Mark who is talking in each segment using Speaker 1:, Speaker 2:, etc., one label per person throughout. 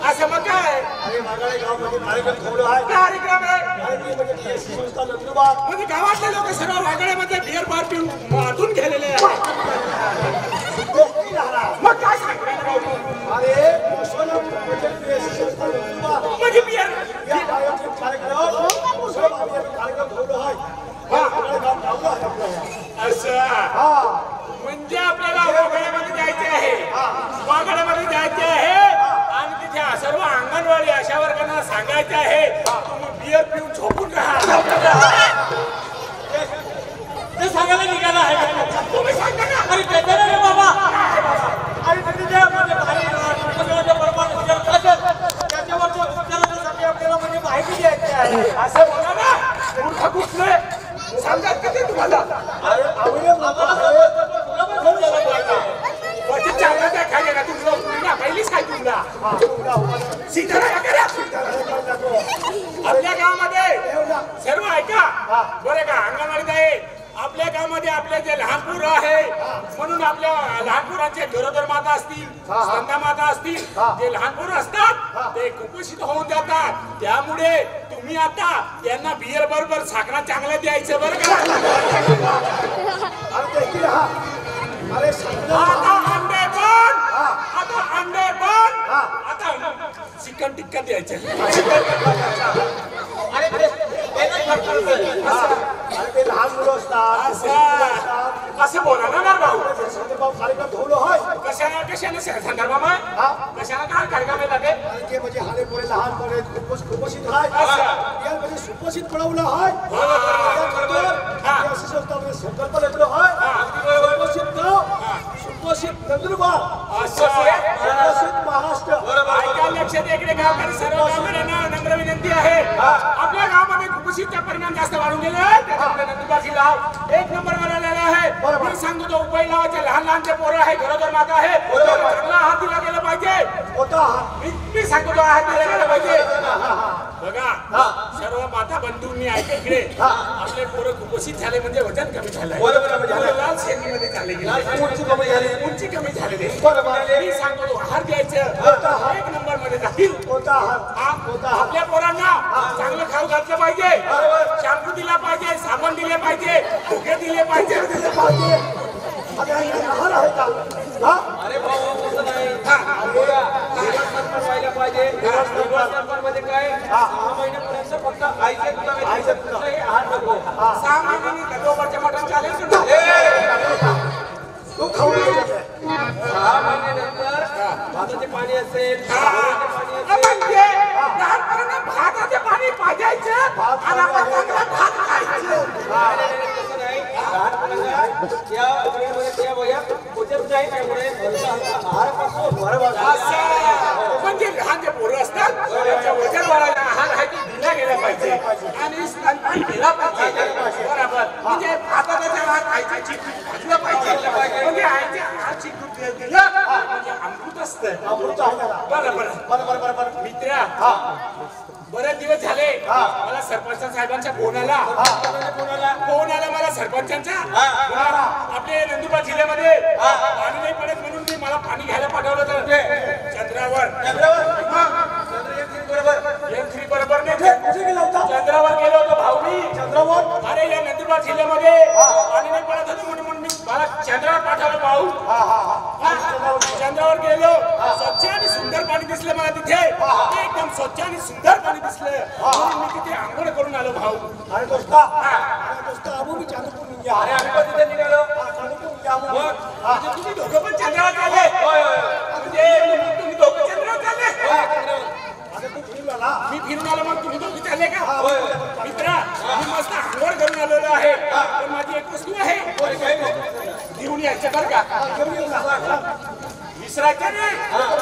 Speaker 1: असं मग काय
Speaker 2: अरे मागाळे गावामध्ये कार्यक्रम ठेवला आहे.
Speaker 1: कार्यक्रम आहे
Speaker 2: म्हणजे BSC संस्था नंदुरबार.
Speaker 1: म्हणजे गावातले लोक सर्व वागड्यामध्ये बिअर बार पिऊन मातून गेलेले आहे. मग काय सांगणार
Speaker 2: अरे मुसलमान म्हणजे BSC संस्था नंदुरबार.
Speaker 1: म्हणजे बिअर
Speaker 2: या गावाचे कार्यक्रम मुसलमान कार्यक्रम ठेवला आहे. मागाळे गाव गावला आहे आपल्याला.
Speaker 1: असं म्हणजे आपल्याला वागड्यामध्ये जायचे आहे. वागड्यामध्ये जायचे आहे आणि तिथे सर्व अंगणवाडी अशा वर्गांना सांगायचे आहे तुम्ही बिअर पिऊन झोपून राहा. ते सांगायला निघाला आहे तुम्ही सांगा ना. अरे त्याच्या रे बाबा अरे तिथे त्याच्यावरती आपल्याला म्हणजे माहिती द्यायची आहे. असं बोला ना मूर्ख कुठले सांगतात का ते तुम्हाला.
Speaker 2: अरे आवडे बाबा
Speaker 1: चांगला त्या खाली ना तुमला पहिलीच काय तुमला सीता आपल्या गावामध्ये सर्व ऐका बरं का अंगणवाडीत आहे. आपल्या गावामध्ये आपले जे लहान पोरं आहे म्हणून आपल्या लहान पोरांचे गरोदर माता असतील स्तन्य माता असतील जे लहान पोरं असतात ते कुपोषित होऊन जातात. त्यामुळे तुम्ही आता त्यांना बियर बरोबर साखरा चांगलं द्यायचं बरं का.
Speaker 2: अरे
Speaker 1: आता अंडे बंद आता अंडे बंद आता चिकन टिक्का द्यायचं.
Speaker 2: अरे ते लहान मुलं असतात
Speaker 1: असं बोला ना भाऊ.
Speaker 2: कार्यक्रम ठेवलो आहे.
Speaker 1: कशाने कशाने संदर्भ कशाला काय कार्यक्रम आहे ते
Speaker 2: ते म्हणजे हाले पोरे लहान पोरे कुपोषित आहे. म्हणजे सुपोषित पडवलं आहे. अशी संस्था म्हणजे संकल्प लेकरं आहे. सुपोषित नंदुरबार सुपोषित महाराष्ट्र.
Speaker 1: ऐका लक्षात इकडे गावकरी सर्व गावकऱ्यांना नम्र विनंती आहे आपल्या गावामध्ये कुपोषितचा परिणाम जास्त वाढून गेले आहे. त्याच्यामुळे नंदुरबार जिल्हा 1 नंबर वर आलेला आहे. मी सांगतो तो उपाय लावायचे लहान लहानचे पोरं आहे गरोदर माता आहे चांगला आहार दिला गेला पाहिजे. मी सांगतो तो आहार दिला गेला पाहिजे. बघा सर्व माता बंधूंनी ऐका इकडे आपले पोरं कुपोषित झाले म्हणजे वजन कमी झालं लाल श्रेणीमध्ये चालले गेले उंची कमी झालेली. मी सांगतो तो आहार द्यायचं 1 नंबर मध्ये जातील. आपल्या पोरांना चांगलं खाऊ घातलं पाहिजे. शॅम्पू दिला पाहिजे साबण दिले पाहिजे फुगे दिले पाहिजे.
Speaker 3: अरे भाऊ असं नाही व्हायला पाहिजे. मध्ये काय 6 महिन्यापर्यंत फक्त आईचे आहार नको.
Speaker 1: 6 महिन्यांनी गडोबरच्या मटण चालेल का.
Speaker 3: 6 महिन्यानंतर भाताचे पाणी असेल
Speaker 1: म्हणजे लहानपणाला भाताचे पाणी पाजायचं आणि आपण चांगला भात खायचं. म्हणजे लहान जे पोरं असतात त्यांच्या वजन वाढायला आहार आहे तो दिला गेला पाहिजे आणि स्तनपान दिला पाहिजे. बरोबर म्हणजे भाताचा आहार खायचा चिकून भाजलं पाहिजे. म्हणजे आईच्या आहारची दूध दिलं म्हणजे अमृत असतं. बरोबर मित्रा बरेच दिवस झाले मला सरपंच साहेबांच्या फोन आला मला सरपंचांचा. आपले नंदुरबार जिल्ह्यामध्ये पाणी नाही पडत म्हणून मी मला पाणी घ्यायला पाठवलं होतं चंद्रावर. बरोबर नाही चंद्रावर गेलो होतो भाऊ मी. चंद्रावर अरे या नंदुरबार जिल्ह्यामध्ये पाणी नाही पडत होतं म्हणून मी मला चंद्रावर पाठवलं भाऊ. चंद्रावर गेलो स्वच्छ आणि सुंदर पाणी दिसलं मला तिथे एकदम स्वच्छ आणि सुंदर पाणी दिसलं म्हणून मी तिथे आंघोळ करून आलो भाऊ.
Speaker 2: अरे दोस्ता आम्ही बी चांदूर निघा.
Speaker 3: अरे आम्ही पण तिथे निघालो.
Speaker 1: म्हणजे तुम्ही दोघं पण चंद्रावर चालले म्हणजे तुम्ही दोघं चंद्रावर चालले. मी फिरून आलो मग तुम्ही दोघे चालले का. मित्रा मी मस्त आंघोळ करून आलेलो आहे पण माझी एक वस्तू आहे घेऊन यायचं बरं का. विसरायचं नाही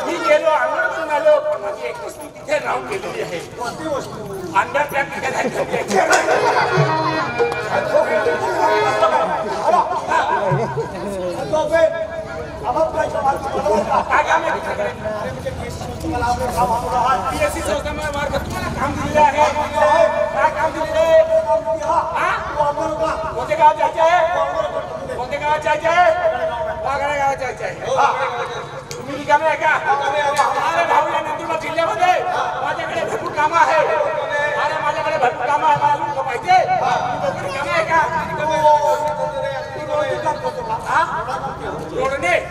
Speaker 1: मी गेलो आंघोळ करून आलो पण माझी एक वस्तू तिथे राहून गेलेली आहे. अंडर पॅक BSC संस्थेमार्फत तुम्हाला काम दिलेलं आहे. काय काम दिलेलं आहे. कोणते गावात जायचे आहे कोणते गावात जायचे आहे वाघाड्या गावात जायचे आहे. तुम्ही रिकामे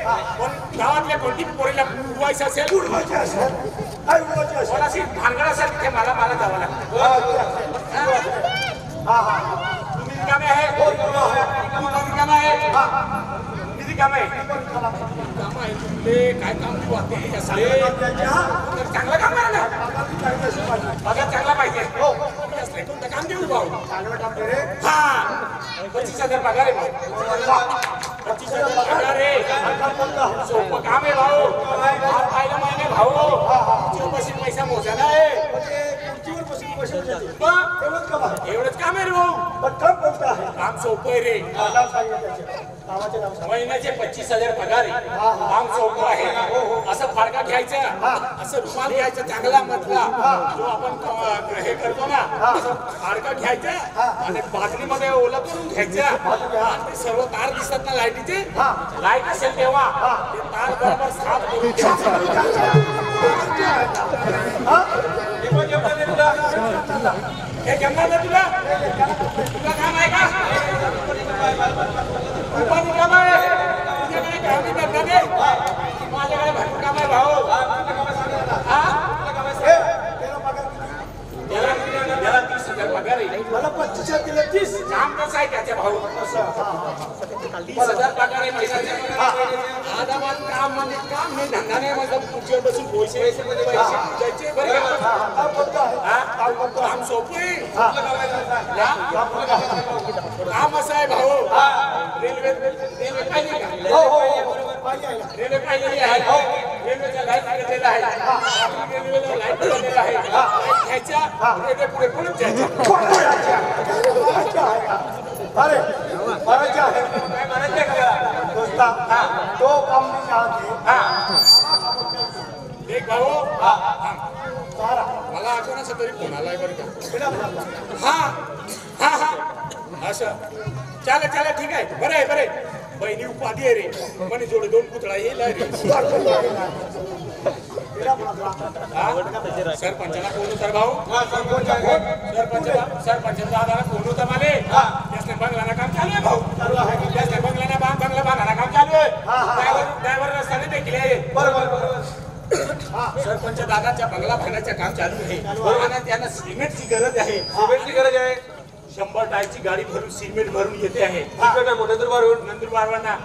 Speaker 1: पण गावातल्या कोणती पोरीला उडवायचं असेल
Speaker 2: उडवायचे असेल काय उडवायचे असेल
Speaker 1: कोणाशी भानगड असेल तिथे मला जावं लागतं तुम्ही रिकामे आहे तुम्ही रिकामे आहे मी रिकामे आहे काम आहे तुमले काय काम तू वाटते असले तर चांगलं काम आहे ना पगार चांगला पाहिजे असले कोणतं काम देऊ भाऊ
Speaker 2: चांगलं काम करे
Speaker 1: हा 25,000 पगार आहे भाऊ 25,000 पगार आहे सोपं काम आहे भाऊ फार पाहिलं माहिती भाऊ पैसा मोजायला आहे
Speaker 2: खुर्चीवर बसून पैसे देते
Speaker 1: मग
Speaker 2: एवढंच काम आहे
Speaker 1: एवढंच काम आहे रे भाऊ
Speaker 2: पण काम कोणतं आहे
Speaker 1: काम सोपं आहे रे
Speaker 2: नाव सांगितलं त्याचे कामाचे नाव सांग
Speaker 1: महिन्याचे 25,000 पगार आहे काम सोपं आहे असं फारका घ्यायचा असं रुमाल घ्यायचा चांगला मधला जो आपण हे करतो ना असं फारका घ्यायचा आणि बाटलीमध्ये ओला करून घ्यायचा आणि ते सर्व तार दिसतात ना लाईटीचे लाईट असेल तेव्हा ते तार बरोबर साफ करून हे जमणार ना तुला तुला काम आहे का उपाधी काम आहे तुझ्याकडे काम करणार नाही माझ्याकडे भरपूर काम आहे भाऊ त्याला 30,000 पगार आहे
Speaker 2: मला 25 दिले 30
Speaker 1: काम कसं आहे त्याच्या भाऊ 30,000 पगार आहे महिन्याचा आदाबाद काम म्हणजे काम नाही धंदा नाही माझा पुढच्या बसून पैसे द्यायचे बरं का? काम सोपं आहे काम असं आहे भाऊ रेल्वे पाहिली का रेल्वे पाहिलेली आहे रेल्वेच्या लाईट लागलेला आहे रेल्वेला लाईट लागलेला आहे लाईट घ्यायच्या रेल्वे पुढे पुढे जायच्या
Speaker 2: अरे बरं आहे काय म्हणायचं दोस्ता तो काम मी सांगते
Speaker 1: एक भाऊ
Speaker 2: सारा
Speaker 1: मला आठवण्याचा तरी फोन आलाय बरं का
Speaker 2: बिना बोलता
Speaker 1: हा हा हा असं चालेल चालेल ठीक आहे बरं आहे बहिणी उपाधी आहे रे पण जोडे 2 पुतळा येईल रे सरपंचाला फोन होता भाऊ सरपंच दादाला फोन होता मला त्यासने बंगलाना काम चालू आहे भाऊ त्यासने बंगला बांधायला काम चालू आहे ड्रायव्हर रस्त्याने देखील आहे सरपंच दादाच्या बंगला बांधायचं काम चालू आहे आणि त्यांना सिमेंटची गरज आहे 100 टायरची गाडी भरून सिमेंट भरून येते आहे नंदुरबारवरना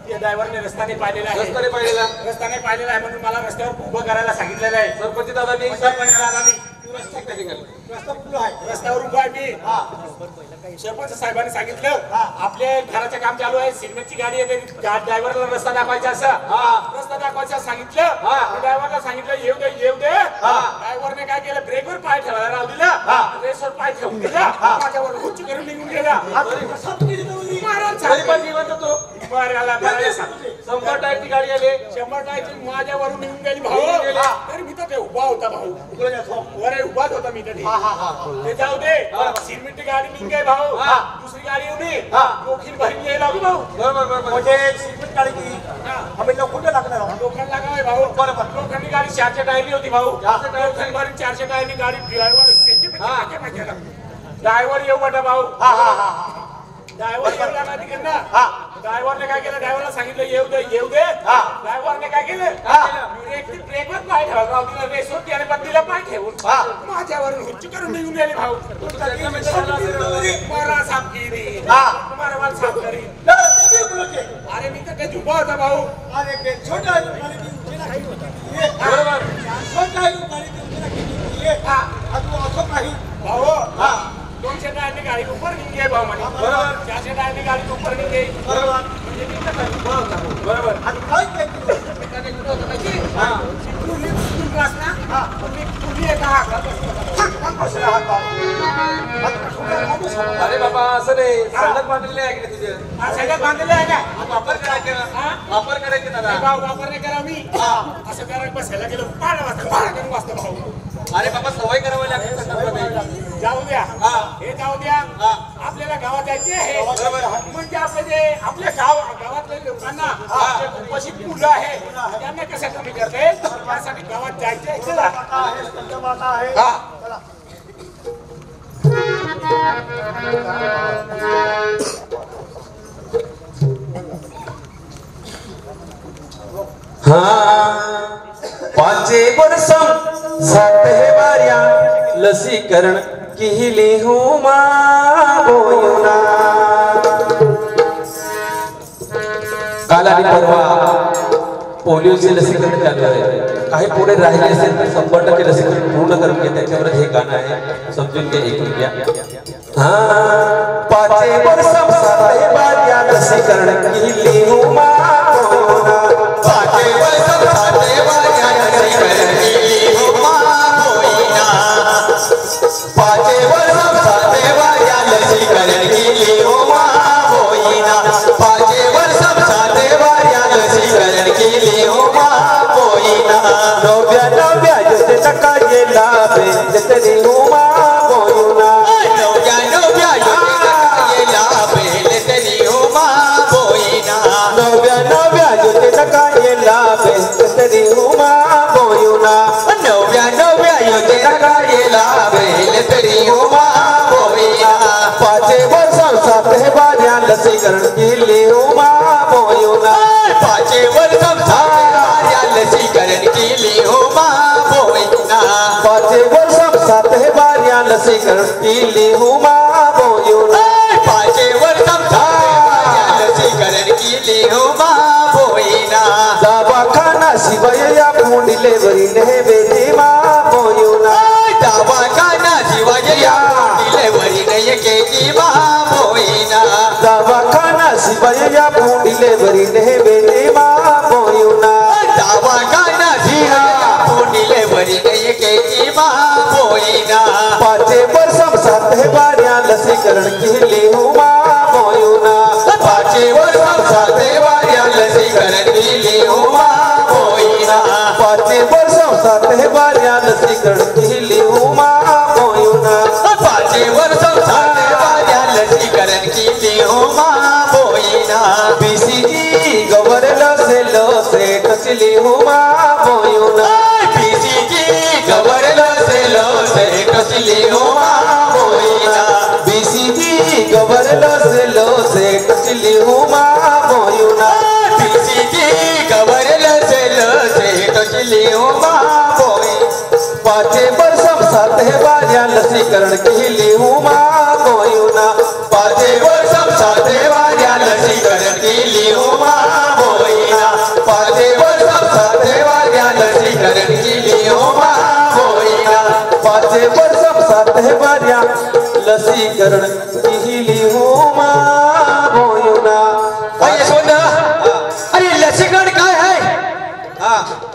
Speaker 1: त्या ड्रायव्हरने रस्त्याने पाहिलेला आहे म्हणून मला रस्त्यावर उभं करायला सांगितलेलं आहे सरपंच दादांनी रस्त्यावर उभा आहे मी सरपंच साहेबांनी सांगितलं आपल्या घराचं काम चालू आहे सिमेंटची गाडी येते ड्रायव्हरला रस्ता दाखवायचा रस्ता दाखवायचा सांगितलं ड्रायव्हरला सांगितलं येऊ दे ड्रायव्हरने काय केलं ब्रेकवर पाय ठेवायला राहू दिला रेसवर पाय ठेवून दिला माझ्यावर उच्च करून निघून गेला मारायला 100 टायरची गाडी आली 100 टायरची माझ्यावरून निघून गेली भाऊ तरी मी तर उभा होता भाऊ वर उभाच होता मी तरी ते जाऊ दे सिमेंटची गाडी निघ गई भाऊ दुसरी गाडी होती लोखंड भरून यायला लागू भाऊ
Speaker 2: बरोबर म्हणजे सिमेंट गाडी की आम्ही लोखंड लागणार
Speaker 1: लोखंड लागावे भाऊ लोखंडची गाडी 400 टायरची होती भाऊ लोखंड भरून 400 टायरची गाडी ड्रायव्हर येऊ वाटा भाऊ ड्रायव्हर येऊ लागला तिकडनं ड्रायव्हरने काय केलं ड्रायव्हरला सांगितलं येऊ दे ड्रायव्हरने काय केलं ब्रेकवर पाय ठेवला रेसवर आणि बंदीला पाय ठेवून माझ्यावरून हुच्च करून निघून गेले भाऊ मला साफ केली मला साफ करी अरे मी तर काही झुबा होता भाऊ
Speaker 2: अरे छोटा
Speaker 1: भाऊ 200 टायरची गाडी ऊपर नहीं गई भाऊ म्हणे बरोबर 400 टायरची गाडी ऊपर नहीं गई बरोबर म्हणजे मी तर उभा होता बरोबर आणि काय केलं होतं माहिती तू क्लास ना मी तुम्ही एका
Speaker 3: अरे बाबा असं नाही संगत बांधलेले आहे की तुझे
Speaker 1: सगळं बांधलेलं आहे का
Speaker 3: वापर करायचे ना
Speaker 1: भाऊ वापर नाही करा मी असं करायला बसायला गेलो 12 वाजता भाऊ
Speaker 3: अरे बाबा सवय करावी लागते
Speaker 1: जाऊ द्या हे जाऊ द्या आपल्याला गावात जायचे आहे म्हणजे आपले जे आपल्या गावातल्या लोकांना कुपोषित मुलं आहे त्यांना कसं कमी करते त्यासाठी गावात जायचे चला
Speaker 3: पाचे वर्षम साते बार्या लसीकरण किहिली हुमा होयुना काल आणि परवा पोलिओचे लसीकरण चालू आहे काही पुढे राहिले असेल तर 100% लसीकरण पूर्ण करून घ्या त्याच्यावरच हे गाणं आहे समजून घ्या ऐकून घ्या पाचे वर्षम साते बार्या लसीकरण किहिली हुमा होयुना पाचे वर्षम साते बार्या लसीकरण किहिली हुमा होयुना पाचे वर्षम साते बार्या लसीकरण किहिली हुमा होयुना पाचे वर्षम साते बार्या लसीकरण किहिली हुमा होयुना नव्या नव्या जते टका गेला बे जते हुमा होयुना नव्या नव्या जते टका गेला बे जते हुमा होयुना नव्या नव्या जते टका गेला बे जते हुमा होयुना नव्या नव्या जते टका गेला बे जते हुमा होयुना पाचे वर्षम साते बार्या लसीकरण किहिली हुमा होयुना पाचे वर्षम साते बार्या लसीकरण किहिली हुमा होयुना पाचे वर्षम साते बार्या लसीकरण किहिली हुमा होयुना पाचे वर्षम साते बार्या लसीकरण किहिली हुमा होयुना दवाखाना शिवाय या पुंडिले वरी नेवेली मा होयुना दवाखाना शिवाय या पुंडिले वरी नेयकेची मा होयुना दवाखाना शिवाय या पुंडिले वरी नेवेली मा होयुना दवाखाना शिवाय पुंडिले वरी नेयकेची मा होयुना पाचे वर्षम साते बार्या लसीकरण किहिली हुमा होयुना पाचे वर्षम साते बार्या लसीकरण किहिली हुमा होयुना पाचे वर्षम साते बार्या लसीकरण किहिली हुमा होयुना पाचे वर्षम साते बार्या लसीकरण किहिली हुमा होयुना बीसीजी गवरला से लसे टचली हुमा होयुना बीसीजी गवरला से लसे टचली हुमा होयुना बीसीजी गवरला से लसे टचली हुमा होयुना बीसीजी गवरला से लसे टचली हुमा होयुना पाचे वर्षम साते बार्या लसीकरण किहिली हुमा होयुना पाचे वर्षम साते बार्या लसीकरण किहिली हुमा होयुना पाचे वर्षम साते बार्या लसीकरण किहिली हुमा होयुना पाचे वर्षम साते बार्या लसीकरण किहिली हुमा होयुना अरे सोना अरे लसीकरण काय आहे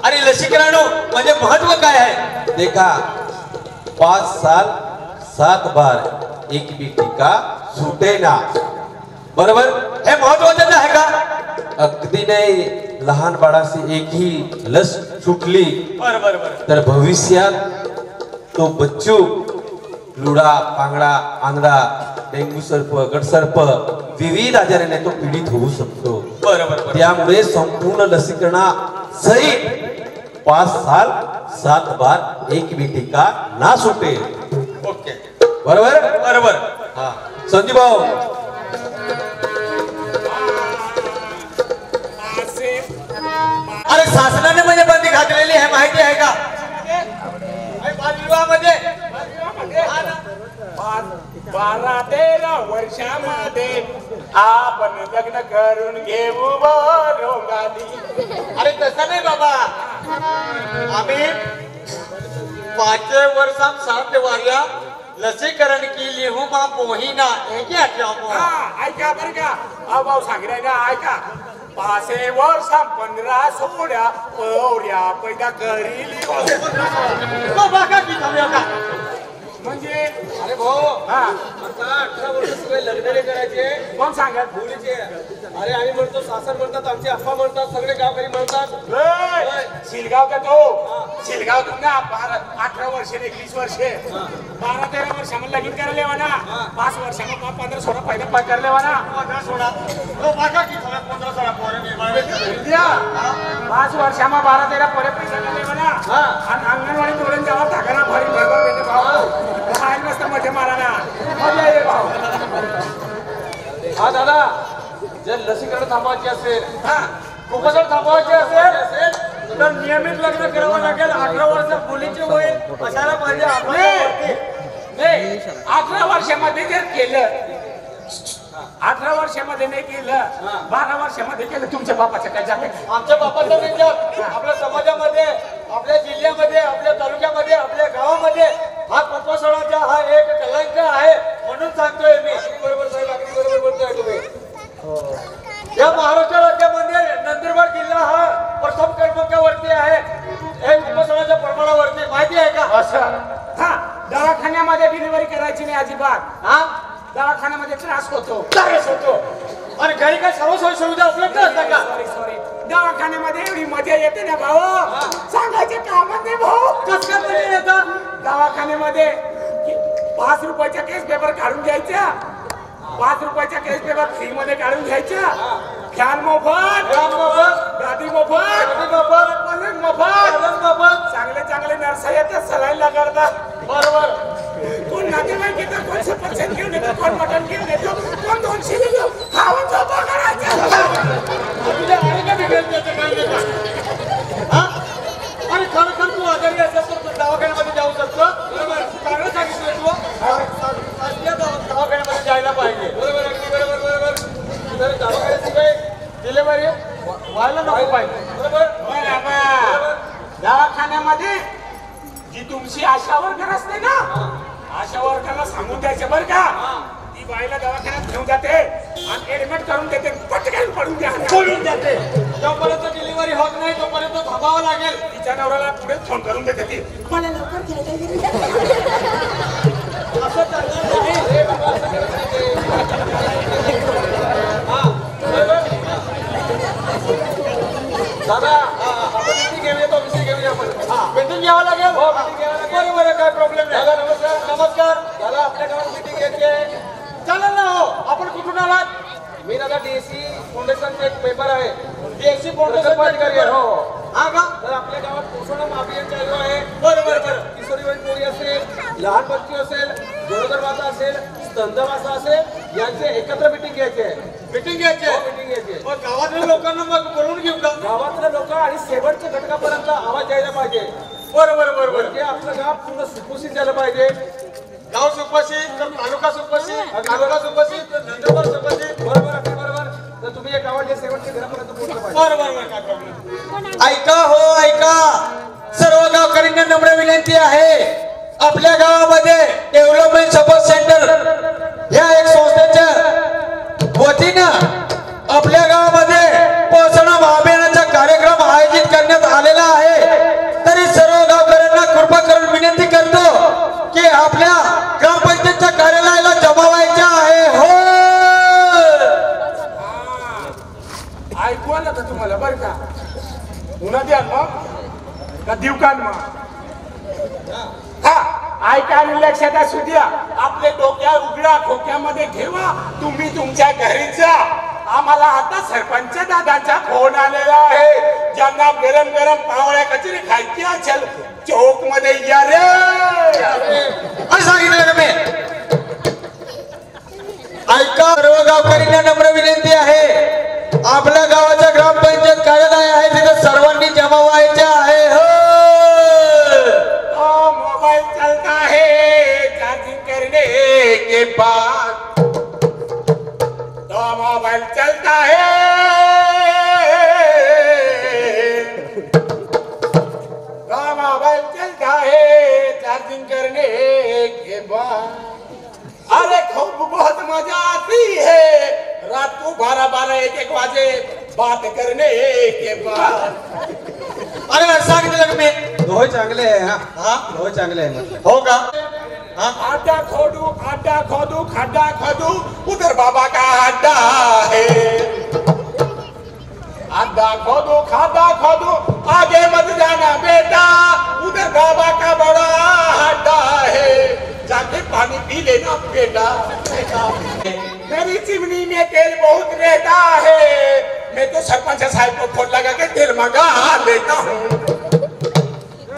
Speaker 3: अरे लसीकरण म्हणजे महत्व काय आहे देखा 5 साल 7 बार एक भी टीका सुटे ना बरोबर हे महत्वाचं आहे का अगदी नाही लहान बाळाची एकही लस सुटली बरोबर तर भविष्यात तो बच्चू लुडा पांगडा आंगडा डेंग्यू सर्प गटसर्प विविध आजाराने तो पीडित होऊ शकतो बरोबर त्यामुळे संपूर्ण लसीकरणा सहित 5 साल 7 बार एक भी टीका ना सुटे ओके बरोबर बरोबर हा संदीप भाऊ अरे शासनाने म्हणजे बंदी घातलेली आहे माहिती आहे का बालविवाहामध्ये
Speaker 1: 12-13 वर्षामध्ये आपण लग्न करून घेऊ रोगाली
Speaker 3: अरे तसं नाही बाबा आम्ही 5 वर्षां 7 बार्या लसीकरण केली हो मा मोहिना
Speaker 1: ऐका बरं का भाऊ सांगितलंय ना ऐका 5 वर्षां 15 सोड्या पौर्या पैदा करीली म्हणजे
Speaker 3: अरे भाऊ आता 18 वर्ष सगळे लग्न नाही करायचे
Speaker 1: कोण सांगत
Speaker 3: मुलीचे अरे आम्ही म्हणतो सासर म्हणतात आमचे अप्पा म्हणतात सगळे गावकरी म्हणतात
Speaker 1: शिलगाव का तो शिलगाव ना 18 वर्ष 21 वर्ष 12-13 वर्ष मला लगीन करायला लेवा ना 5 वर्षांना 15-16 पहिला पाय करायला लेवा ना 5 वर्षांना 12-13 पोरे पैसा लेवा ना आणि अंगणवाडी तोडून जावा टाकाना भरी भरभर भेटे भाऊ राहायला मस्त मजा मारा ना मजा ये भाऊ
Speaker 3: हा दादा जर लसीकरण थांबवायचे असेल कुपोषण थांबवायचे असेल
Speaker 2: तर नियमित लग्न करावं लागेल. 18 वर्ष मुलीचे होईल असायला पाहिजे आपल्यावरती.
Speaker 1: नाही 18 वर्षामध्ये जर केलं 18 वर्षामध्ये नाही केलं 12 वर्षामध्ये केलं तुमच्या बापाचं काय जाते?
Speaker 2: आमच्या बापाचं विचार आपल्या समाजामध्ये, आपल्या जिल्ह्यामध्ये, आपल्या तालुक्यामध्ये, आपल्या गावामध्ये हा कुपोषणाचा हा एक कलंक आहे म्हणून सांगतोय मी. बरोबर साहेब, अगदी बरोबर बोलतोय तुम्ही. या महाराष्ट्र राज्यामध्ये नंदुरबार जिल्हा हा प्रथम क्रमांकावरती आहे हे कुपोषणाच्या प्रमाणावरती. माहिती आहे का?
Speaker 1: असं हा दवाखान्यामध्ये डिलिव्हरी करायची नाही अजिबात.
Speaker 2: हा
Speaker 1: दवाखान्यामध्ये त्रास होतो.
Speaker 2: त्रास होतो. आणि घरी काय सर्व सोयी सुविधा उपलब्ध असतात का?
Speaker 1: सॉरी दवाखान्यामध्ये एवढी मजा येते ना भाऊ सांगायचे कामच नाही भाऊ.
Speaker 2: कसं काय मजा येतं?
Speaker 1: दवाखान्यामध्ये 5 रुपयाच्या केस पेपर काढून घ्यायच्या 5 रुपयाच्या केस पेपर फ्री मध्ये काढून घ्यायच्या. फॅन मोफत, गादी मोफत, पलंग मोफत. चांगले चांगले नर्स येतात सलाईन करतात.
Speaker 2: बरोबर.
Speaker 1: कोण नातेवाईक येतो, कोण सफरचंद घेऊन येतो, कोण मटण घेऊन येतो, कोण 200 घेऊन खाऊन झोपा करायचं.
Speaker 2: तुझ्या आईला बिघडलं त्याचं काही नाही का? हा? आणि खरोखर तू आजारी असेल तर तू दवाखान्यामध्ये जाऊ शकतो. बरोबर. चांगलं सांगितलं तू. दवाखान्यामध्ये जायला पाहिजे. बरोबर, अगदी बरोबर. बरोबर. तर दवाखान्याची काही डिलिव्हरी व्हायला नको पाहिजे. बरोबर.
Speaker 1: दवाखान्यामध्ये जी तुमची आशा वर्कर असते ना आशा वर्करला सांगून द्यायचे बरं का ती बाईला दवाखान्यात घेऊन जाते आणि ऍडमिट करून देते. पटकन पडून
Speaker 2: देते. जोपर्यंत डिलिव्हरी होत नाही तोपर्यंत थांबावं लागेल.
Speaker 1: तिच्या नवऱ्याला पुढे फोन करून देते ती मला लवकर घ्यायला
Speaker 2: असं चालणार नाही. दादा आपण मिटिंग घेऊया तो विषय घेऊया आपण. मिटिंग घ्यावं लागेल. बरोबर आहे, काय प्रॉब्लेम नाही. दादा नमस्कार. नमस्कार दादा, आपल्या गावात मिटिंग घ्यायची आहे. चालेल ना. हो, आपण कुठून आलात? मी दादा DSC फाउंडेशनचा एक पेपर आहे. DSC फाउंडेशन अधिकारी आहे. हो हा का? तर आपल्या गावात पोषण अभियान चालू आहे. बरोबर. किशोरीवयीन पोरी असेल, लहान बच्ची असेल, गरोदर माता असेल, स्तनदा माता असेल यांचे एकत्र मिटिंग घ्यायची आहे. मिटिंग घ्यायची आहे. मग गावातल्या लोकांना मग बोलून घेऊ का? गावातल्या लोक आणि शेवटच्या घटकापर्यंत आवाज द्यायला पाहिजे. बरोबर. म्हणजे आपलं गाव पूर्ण सुपोषित झालं पाहिजे. गाव सुपोषित तर तालुका सुपोषित, तालुका सुपोषित तर नंदुरबार सुपोषित. बरोबर. तर तुम्ही या गावाच्या शेवटच्या घरापर्यंत पोहोचलं पाहिजे. बरोबर. काय प्रॉब्लेम?
Speaker 3: ऐका हो ऐका, सर्व गावकऱ्यांना नम्र विनंती आहे. आपल्या गावामध्ये डेव्हलपमेंट सपोर्ट सेंटर या एक संस्थेच्या वतीनं आपल्या गावामध्ये पोषण अभियानाचा कार्यक्रम आयोजित करण्यात आलेला आहे. तरी सर्व गावकऱ्यांना कृपा करून विनंती करतो की आपल्या ग्रामपंचायतच्या कार्यालयाला जमा व्हायचं आहे. हो
Speaker 1: ऐकू आलं का तुम्हाला बरं का? उन्हा द्या मग का देऊ का मग? हा ऐका आणि लक्षात असू द्या. आपले डोक्या उघडा खोक्यामध्ये ठेवा. तुम्ही तुमच्या घरी जा. आम्हाला आता सरपंच दादांचा फोन आलेला आहे. ज्यांना गरम गरम पावळ्या कचरी खायची असेल चौक मध्ये या रे
Speaker 3: असं सांगितलं मी. ऐका, सर्व गावकऱ्यांना नम्र विनंती आहे. आपल्या गावाच्या ग्रामपंचायत कार्यालय आहे तिथे सर्वांनी जमा व्हायचे आहे. हो
Speaker 1: मोबाइल चलता है चार्जिंग करने के बाद तो मोबाइल चलता है तो मोबाइल चलता है चार्जिंग करने के बाद. अरे खूब बहुत मजा आती है रात को 12-12 1-1 बजे बात करने के बाद.
Speaker 3: अरे सांगितलं मी. दोहे चांगले आहे. हा दोहे चांगले आहे.
Speaker 2: हो का?
Speaker 1: खड्डा खोदू खड्डा खोदू उधर बाबा का अड्डा है. अड्डा खोदू आगे मत जाना बेटा उधर बाबा का बड़ा अड्डा है. जाके पानी पी लेना बेटा. मेरी चिमनी में तेल बहुत रहता है. मैं तो सरपंच साहब को फोन लगा के तेल मंगा लेता हूँ.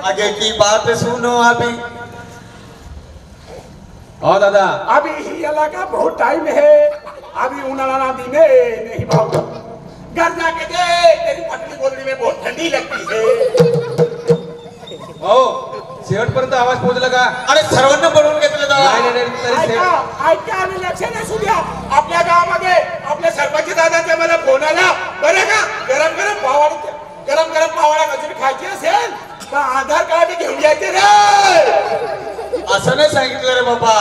Speaker 3: आगे की बात सुनो अभी. हाँ दादा,
Speaker 1: अभी ही लगा बहुत टाइम है. अभी उन्हाळा दिने नहीं भाव. घर जाके दे तेरी पत्नी बोलने में बहुत ठंडी लगती है.
Speaker 2: घरापर्यंत आवाज पोहोचला का?
Speaker 3: अरे सर्वांना बोलवून घेतलं दादा.
Speaker 2: नाही नाही नाही, तरी
Speaker 1: ऐका ऐका आणि लक्ष असू द्या. आपल्या गावामध्ये आपल्या सरपंच दादाचा मला फोन आला बरं का. गरम गरम पावडा कचोरी खायची असेल तर आधार कार्ड घेऊन यायचे रे.
Speaker 3: असं नाही सांगितलं रे बाबा.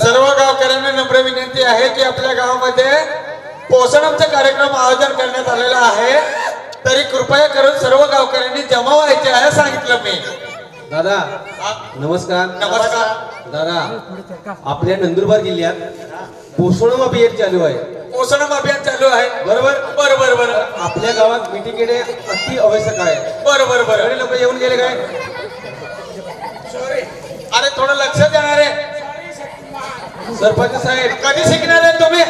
Speaker 3: सर्व गावकऱ्यांना नम्र विनंती आहे की आपल्या गावामध्ये पोषणाचा कार्यक्रम आयोजन करण्यात आलेला आहे. तरी कृपया करून सर्व गावकऱ्यांनी जमा व्हायचे आहे सांगितलं मी.
Speaker 2: दादा नमस्कार.
Speaker 3: नमस्कार
Speaker 2: दादा आपल्या नंदुरबार जिल्ह्यात पोषण अभियान चालू आहे.
Speaker 3: पोषण अभियान चालू आहे.
Speaker 2: बरोबर
Speaker 3: बरोबर बरोबर.
Speaker 2: आपल्या गावात मीटिंग घेणे अति आवश्यक आहे.
Speaker 3: बरोबर बरोबर.
Speaker 2: सगळे लोक येऊन गेले काय?
Speaker 1: सॉरी
Speaker 3: अरे थोडं लक्ष देणार आहे.
Speaker 1: सॉरी शक्तिमान.
Speaker 2: सरपंच साहेब
Speaker 3: कधी शिकणार आहे तुम्ही?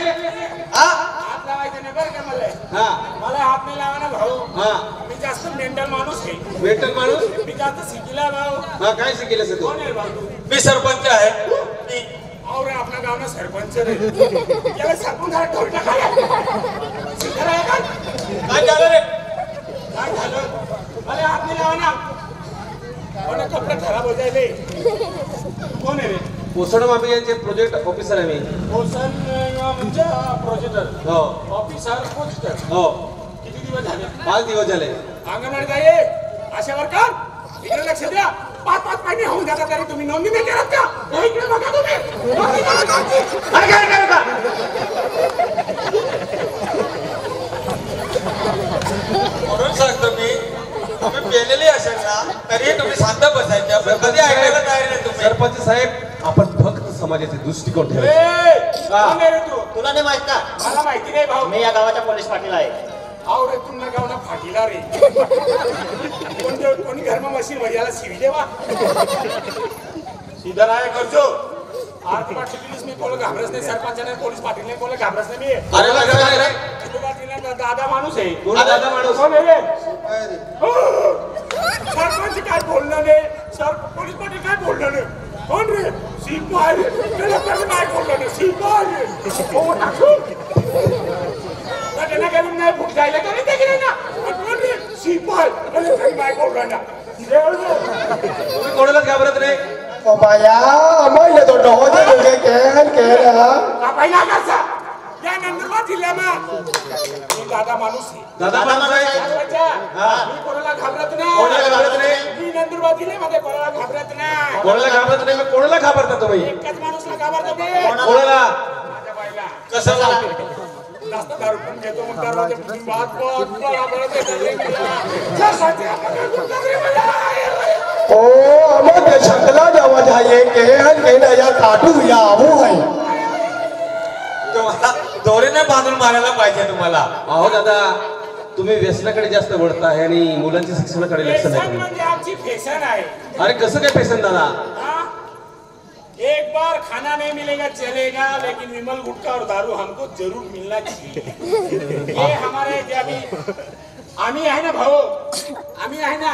Speaker 3: हा
Speaker 1: हात लावायचं नाही बरं का मला.
Speaker 2: हा
Speaker 1: मला हात नाही लावा ना भाऊ.
Speaker 2: हा
Speaker 1: मी जास्त मेंटल माणूस आहे.
Speaker 2: वेटल माणूस.
Speaker 1: मी जास्त शिकला भाऊ.
Speaker 2: हा काय शिकेल तू?
Speaker 1: कोण आहे भाऊ तू?
Speaker 3: मी सरपंच आहे.
Speaker 1: और आपल्या गावना सरपंच रे. याला सरपंच झाला ढोल टाकायला. शिकला आहे का?
Speaker 3: काय झालं रे?
Speaker 1: काय झालं? मला हात नाही लावा ना. कोणा कपडे खराब हो जायले. कोण आहे रे?
Speaker 2: पोषण अभियानचे प्रोजेक्ट ऑफिसर आहे मी.
Speaker 1: आमच्या प्रोजेक्टर
Speaker 2: हो
Speaker 1: ऑफिसर पोस्टर.
Speaker 2: हो
Speaker 1: किती दिवस झाले?
Speaker 2: 5 दिवस झाले.
Speaker 1: अंगणवाडीत आहे अशा वर्कर. इकडे लक्ष द्या. 5 महिने होऊन जातात तरी तुम्ही नोंदणी नाही करत का? हे इकडे बघा तुम्ही. नोंदणी करा तुमची. अरे काय का?
Speaker 3: म्हणून सांगतो मी तुम्ही पेलेले असेल ना तरी तुम्ही शांत बसायचे. कधी ऐकायला तयार नाही तुम्ही.
Speaker 2: सरपंच साहेब आपण फक्त समाजाचे दृष्टिकोन
Speaker 1: ए,
Speaker 2: ठेवायचे.
Speaker 1: कोण आहे रे तू?
Speaker 4: तुला नाही माहित का?
Speaker 1: मला माहिती नाही भाऊ.
Speaker 4: मी या गावाच्या पोलीस पाटील आहे.
Speaker 1: आव रे तुमना गावना फाटीला रे. कोणी घरमा मशीन वर याला शिवी देवा. सीधा राय करजो. आज पाटील मी कोण घाबरत नाही. सरपंचाने पोलीस पाटील नाही कोण घाबरत नाही मी.
Speaker 3: अरे लगा रे.
Speaker 1: पाटील दादा माणूस आहे.
Speaker 2: कोण दादा माणूस?
Speaker 1: कोण आहे रे? सरपंच काय बोलणं नाही. पोलीस पाटील काय बोलणं नाही. कोण रे? शिपाई. त्याला काय बोलणं नाही. शिपाई. हो टाकू. त्यांना काही नाही फुट जायला तरी ते गेले ना. कोण रे? शिपाई. त्याला काही नाही बोलणं ना.
Speaker 2: तुम्ही कोणालाच घाबरत नाही.
Speaker 5: मैं तो डो दे कह रहा
Speaker 1: काय ना कसा या नंदुरबार जिल्ह्याમાં मी दादा माणूस आहे.
Speaker 2: दादा माणूस आहे.
Speaker 1: मी कोणाला घाबरत नाही.
Speaker 2: कोणाला घाबरत नाही.
Speaker 1: मी नंदुरबार जिल्ह्यामध्ये कोणाला घाबरत नाही.
Speaker 2: कोणाला घाबरत नाही. मग कोणाला घाबरता तुम्ही?
Speaker 1: एकच माणूसला घाबरतो मी.
Speaker 2: कोणाला?
Speaker 1: माझ्या बाईला.
Speaker 3: कशाला?
Speaker 1: जास्त दारू पण घेतो मग दरवाजे बात बराबर
Speaker 5: ओ हमें शंकला जावा जाइए के नया काटू या वो है
Speaker 3: तुम्हाला दोरीने बांधून मारायला पाहिजे तुम्हाला.
Speaker 2: अहो दादा तुम्ही व्यसनाकडे जास्त वळताय आणि मुलांच्या शिक्षणाकडे लक्ष नाही
Speaker 1: फॅशन
Speaker 2: तुम्ही.
Speaker 1: म्हणजे आमची फॅशन आहे.
Speaker 2: अरे कसं काय पेशन दादा?
Speaker 1: हाँ? एक बार खाना नहीं मिलेगा चलेगा लेकिन विमल गुटखा और दारू हमको जरूर मिलना चाहिए. ये हमारे जे आम्ही आहे ना भाऊ. आम्ही आहे ना.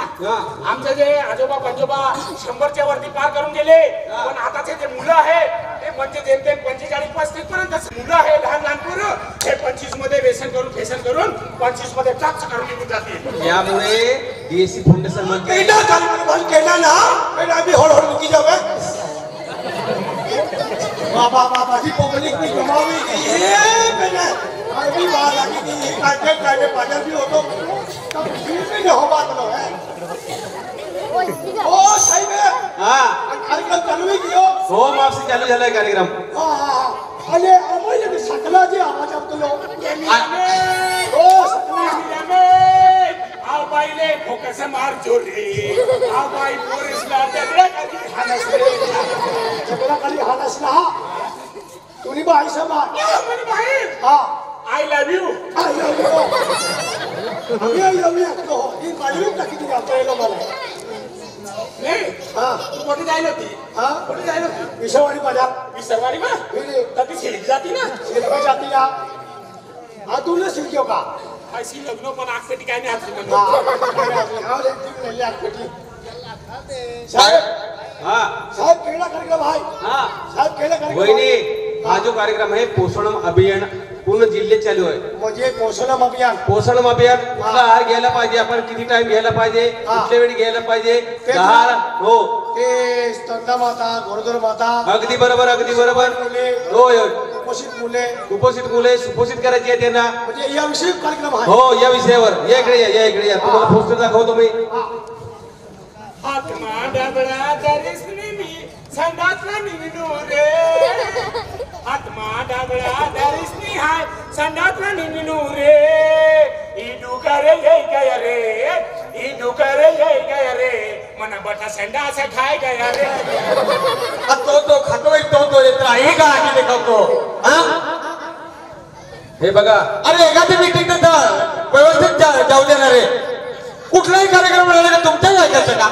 Speaker 1: आमचे जे आजोबा पंजोबा 100च्या वरती पार करून गेले. पण आताचे जे मुलं आहे ते म्हणजे जेमतेम 45-35 पर्यंत मुलं आहे. लहान लहान पोरं हे 25 मध्ये व्यसन करून फेशन करून 25 मध्ये टाच करून निघून जाते.
Speaker 2: यामुळे डीएससी फाउंडेशन मध्ये
Speaker 5: केना चालू बंद केना ना मैं अभी होड़ होड़ मुकी जावे बाबा जी पब्लिक की कमावी ये मैंने अभी बात आकी थी काटे काटे बाजार भी हो तो तब फिर भी हो बात लो है ओ सही में
Speaker 2: हां
Speaker 5: कार्यक्रम चालू ही कियो
Speaker 2: हो मापसी चालू झालाय कार्यक्रम.
Speaker 5: हां अरे अमोय ने सकला जी आवाज अब तो लो
Speaker 1: ओ सकला में आओ बाई ले फोकस मार जोरे आओ बाई पोरीस लाते रे कधी हानस रे
Speaker 5: सकला खाली हानस ना तुनी बाई से बात
Speaker 1: मेरी भाई
Speaker 5: हां
Speaker 1: आई लव यू.
Speaker 5: अभी तो ही मालूम तक की जाता है लोग वाला
Speaker 1: नाही
Speaker 5: हां
Speaker 1: तू कोणी जायला होती.
Speaker 5: हां
Speaker 1: कोणी जायला होती.
Speaker 5: विषवाडी बाजार
Speaker 1: मी सरवारी मा कधी खेळली जाती ना.
Speaker 5: सिलेक्ट जाती या हां तूने सीखियो का
Speaker 1: अशी लग्न पण आखपेटी काय नाही हातली म्हणून.
Speaker 5: हां ले तीन ले आखटी साहब
Speaker 2: हां
Speaker 5: साहब केला कार्यक्रम भाई
Speaker 2: हां
Speaker 5: साहब केला कार्यक्रम
Speaker 2: वहिनी हा जो कार्यक्रम आहे पोषण अभियान
Speaker 6: पूर्ण जिल्ह्यात चालू आहे.
Speaker 5: म्हणजे पोषण अभियान.
Speaker 6: पोषण अभियान कुठला आहार घ्यायला पाहिजे, आपण किती टाइम घ्यायला पाहिजे, कुठल्या वेळी घ्यायला पाहिजे, आहार. हो
Speaker 5: ते स्तनदा माता, गरोदर माता.
Speaker 6: अगदी बरोबर, अगदी बरोबर.
Speaker 5: मुले,
Speaker 6: होय होय.
Speaker 5: कुपोषित मुले,
Speaker 6: कुपोषित मुले सुपोषित करायची आहे त्यांना.
Speaker 5: म्हणजे याविषयी कार्यक्रम आहे.
Speaker 6: हो या विषयावर या इकडे या, या इकडे या. तुम्हाला पोस्टर दाखवतो मी.
Speaker 1: आत्मा डबळा दरिसनी मी संडासला निघलो रे. आत्मा डबळा दरिसनी हाय संडासला निघलो रे. इडू करे ये गया रे, इडू करे ये गया रे, मना बटा संडास खाय गया रे.
Speaker 2: तो खातोय तो येतो आहे का आम्ही देखवतो.
Speaker 6: हे बघा,
Speaker 2: अरे एखादी मीटिंग व्यवस्थित जाऊ देणार आहे. कुठलाही कार्यक्रम राहिला तुमच्याच ऐकायचं का.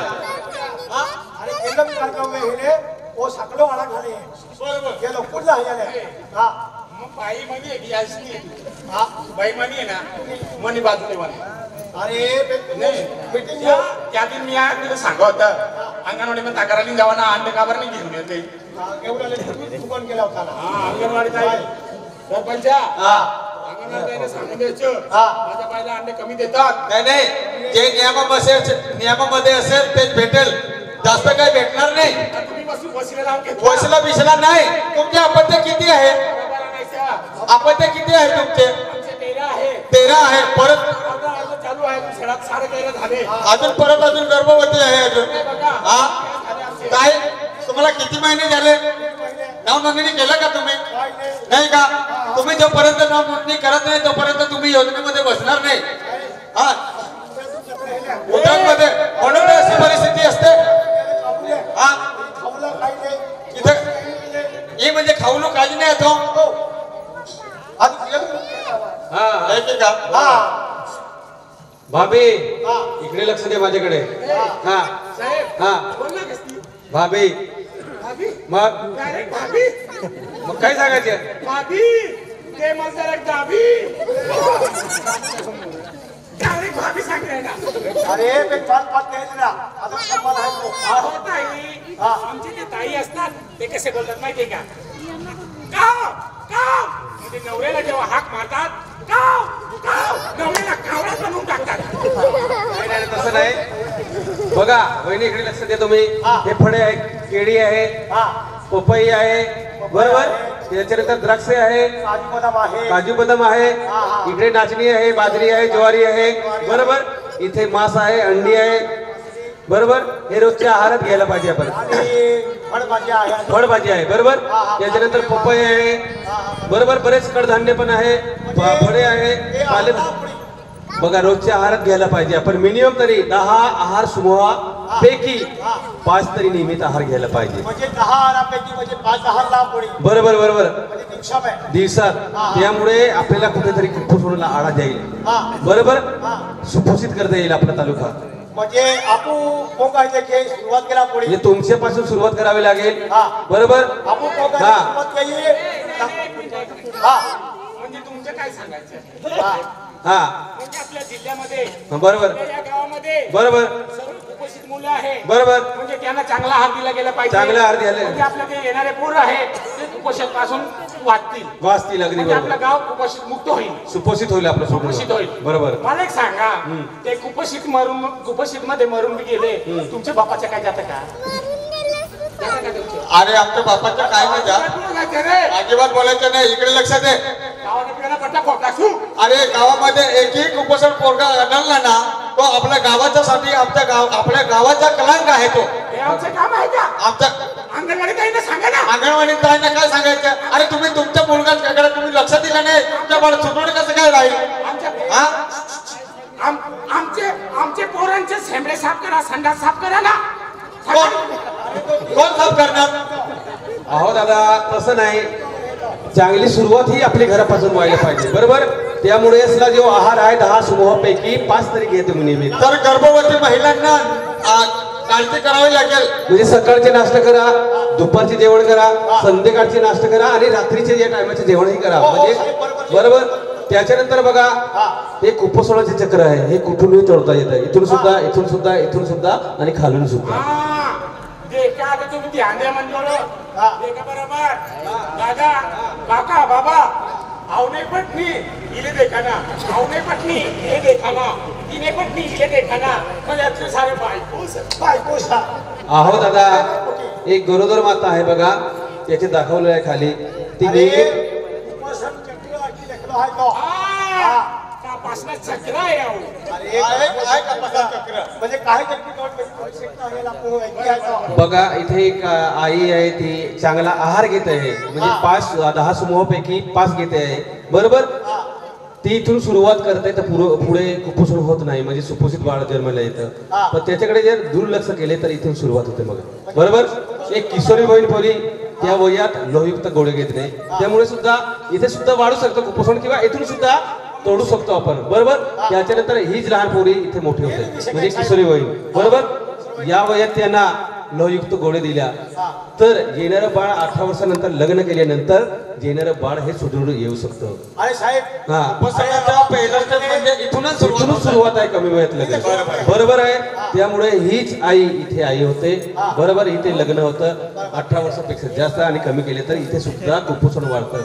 Speaker 5: आणि केंद्र कार्यक्रम में हेले वो सकलो वाला खाले. बरोबर. ये लोक कुठला आहे. हा
Speaker 1: मग बाई म्हणी आहे की यासनी. हा बाई म्हणी आहे ना, मनी बाजूने म्हणे.
Speaker 5: अरे मीटिंग
Speaker 1: त्या दिन मी तिला सांगत होतं अंगणवाडीमध्ये तक्रारी जावा ना, अंडे काबर नाही घेऊन येते.
Speaker 5: घेऊन आले तू पण केला होता ना.
Speaker 1: हा अंगणवाडीत आहे सरपंच. अंगणवाडीत सांगून द्यायचं माझ्या बाईला अंडे कमी देतात.
Speaker 2: नाही जे नियमामध्ये असेल तेच भेटेल, जास्त काही भेटणार नाही.
Speaker 1: तुम्ही वशिला लावून घेतो.
Speaker 2: वशिला बिशला नाही. तुमचे अपत्य किती आहे, अपत्य किती आहे तुमचे.
Speaker 1: आमचे 13 आहे.
Speaker 2: 13 आहे. परत
Speaker 1: अर्ध चालू आहे. सडक 13.5 झाले.
Speaker 2: अजून परत अजून गर्भवती आहे अजून. हा काय तुम्हाला किती महिने झाले नाव नोंदणी केलं का तुम्ही. नाही का. तुम्ही जोपर्यंत नाव नोंदणी करत नाही तोपर्यंत तुम्ही योजनेमध्ये बसणार नाही. हा उद्यामध्ये म्हणून अशी परिस्थिती असते. हा इथे हे म्हणजे खाऊन काळजी नाही येतो.
Speaker 6: भाभी इकडे लक्ष दे माझ्याकडे. हा
Speaker 1: साहेब
Speaker 6: हा
Speaker 1: बोल ना कसली
Speaker 6: भाभी.
Speaker 1: भाभी.
Speaker 6: मग
Speaker 1: डायरेक्ट भाभी.
Speaker 6: मग काय सांगायचं.
Speaker 1: भाभी ते मला जरा दाबी. डायरेक्ट भाभी सांगते ना.
Speaker 5: अरे ते पाच पाच केले ना. आता सन्मान आहे तो.
Speaker 1: अहो ताई, आमचे ते ताई असतात ते कसे बोलतात माहितीये का. काव काव म्हणजे नवऱ्याला जेव्हा हाक मारतात काव काव, नवऱ्याला कावळा बनवून टाकतात.
Speaker 6: नाही नाही तसं नाही. बघा वहिनी इकडे लक्ष दे तुम्ही. हे फळे आहे, केळी आहे, पपई आहे, बरोबर. त्याच्यानंतर द्राक्ष आहे,
Speaker 5: काजू बदाम आहे.
Speaker 6: काजू बदाम आहे, इकडे नाचणी आहे, बाजरी आहे, ज्वारी आहे, बरोबर. इथे मांस आहे, अंडी आहे, बरोबर. हे रोजच्या आहारात घ्यायला पाहिजे आपण.
Speaker 5: आणि फळभाजी आहे.
Speaker 6: फळभाजी आहे, बरोबर. त्याच्यानंतर पपई आहे, बरोबर. बरेच कडधान्य पण आहे, फळे आहे, पाले. बघा रोजच्या आहारात घ्यायला पाहिजे आपण. मिनिमम तरी 10 आहार समूहापैकी 5 तरी नियमित आहार घ्यायला पाहिजे.
Speaker 5: म्हणजे 10 आहारापैकी म्हणजे 5 आहार लाभ पडी.
Speaker 6: बरोबर बरोबर.
Speaker 5: म्हणजे दिवसामध्ये
Speaker 6: दिवसात. त्यामुळे आपल्याला कुठेतरी कुपोषणाला आळा जाईल, बरोबर. सुपोषित करता येईल आपला तालुका.
Speaker 5: म्हणजे आपू पोकायचे खेळ सुरुवात केला पुढे.
Speaker 6: म्हणजे तुमच्यापासून सुरुवात करावी लागेल, बरोबर.
Speaker 5: आपू पोकायची
Speaker 6: हा
Speaker 5: सुरुवात केली. हा
Speaker 1: म्हणजे तुमचं काय सांगायचं.
Speaker 6: हा
Speaker 1: म्हणजे आपल्या जिल्ह्यामध्ये
Speaker 6: बरोबर
Speaker 1: या गावामध्ये
Speaker 6: बरोबर
Speaker 1: सर्व कुपोषित मुलं आहे,
Speaker 6: बरोबर.
Speaker 1: म्हणजे त्यांना चांगला आहार दिला गेला पाहिजे.
Speaker 6: चांगला आहार द्यायला.
Speaker 1: म्हणजे आपल्या ते येणारे पोरं आहे ते कुपोषण पासून वाचतील.
Speaker 6: वाचतील अगदी
Speaker 1: म्हणजे आपलं
Speaker 6: बरोबर.
Speaker 1: गाव कुपोषित मुक्त होईल,
Speaker 6: सुपोषित होईल आपलं
Speaker 1: कुपोषित होईल.
Speaker 6: बरोबर.
Speaker 1: मला एक सांगा, ते कुपोषित मध्ये मरून बी गेले, तुमच्या बापाच्या काय जातं का.
Speaker 2: अरे आमच्या बापाचं काय नाही जा. अजिबात बोलायचं नाही. इकडे लक्षात दे. अरे गावामध्ये एकही कुपोषण पोरगा आढळला ना तो आपल्या गावाच्या साठी आपल्या गावाचा कलंक आहे तो.
Speaker 1: आमचं काम आहे का.
Speaker 2: आमच्या
Speaker 1: अंगणवाडी ताईंना सांगा ना.
Speaker 2: अंगणवाडी ताईंना काय सांगायचं. अरे तुम्ही तुमच्या मुलगाकडे तुम्ही लक्ष दिलं नाही, तुमच्या बाळ सुटवणे कसं काय राहील.
Speaker 1: आमचे पोरांचे शेंबडे साफ करा, संडास साफ करा ना.
Speaker 2: कोण साफ करणार.
Speaker 6: अहो दादा तसं नाही. चांगली सुरुवात ही आपल्या घरापासून व्हायला पाहिजे, बरोबर. त्यामुळे असला जो आहार आहे 10 समूहापैकी 5 तरी घेते नेहमी.
Speaker 2: तर गर्भवती महिलांना काळजी करावी लागेल.
Speaker 6: म्हणजे सकाळचे नाश्ता करा, दुपारचे जेवण करा, संध्याकाळचे नाश्ता करा आणि रात्रीचे जे टायमाचे जेवणही करा, म्हणजे बरोबर. त्याच्यानंतर बघा हे कुपोषणाचे चक्र आहे, हे कुठूनही तोडता येतं. इथून सुद्धा, इथून सुद्धा, इथून सुद्धा आणि खालून सुद्धा.
Speaker 1: आता तुम्ही ध्यान द्या म्हणजे बरोबर दादा काका बाबा आवने पत्नी इले देखाना, आवने पत्नी इले देखाना, तिने पत्नी इले देखाना, म्हणजे यातले सारे बायको
Speaker 6: अहो दादा एक गरोदर माता आहे बघा, त्याचे दाखवलं आहे खाली ती
Speaker 1: पासना चक्र आहे अहो.
Speaker 5: म्हणजे काय
Speaker 6: बघा इथे एक आई आहे ती चांगला आहार घेत आहे म्हणजे 5-10 समूहापैकी 5 घेते आहे बरोबर. ती इथून सुरुवात करते तर पुढे कुपोषण होत नाही म्हणजे सुपोषित बाळ जन्माला येतं. पण त्याच्याकडे जर दुर्लक्ष केले तर इथून सुरुवात होते मग बरोबर. एक किशोरी बहीण पोरी त्या वयात लोहयुक्त गोळे घेत नाही, त्यामुळे सुद्धा इथे सुद्धा वाढू शकतो कुपोषण किंवा इथून सुद्धा तोडू शकतो आपण बरोबर. त्याच्यानंतर हीच लहान पोरी इथे मोठी होते म्हणजे किशोरी बहीण बरोबर. या वयात त्यांना लोहयुक्त गोळे दिल्या तर येणारं बाळ 18 वर्षानंतर लग्न केल्यानंतर येणारं बाळ हे सुदृढ येऊ शकतं.
Speaker 5: अरे साहेब
Speaker 6: हा
Speaker 2: पहिलं स्टेप म्हणजे इथूनच
Speaker 6: सुरुवात आहे कमी वयात लग्न बरोबर आहे. त्यामुळे हीच आई इथे आई होते बरोबर. इथे लग्न होतं 18 वर्षापेक्षा जास्त आणि कमी केले तर इथे सुद्धा कुपोषण वाढतं.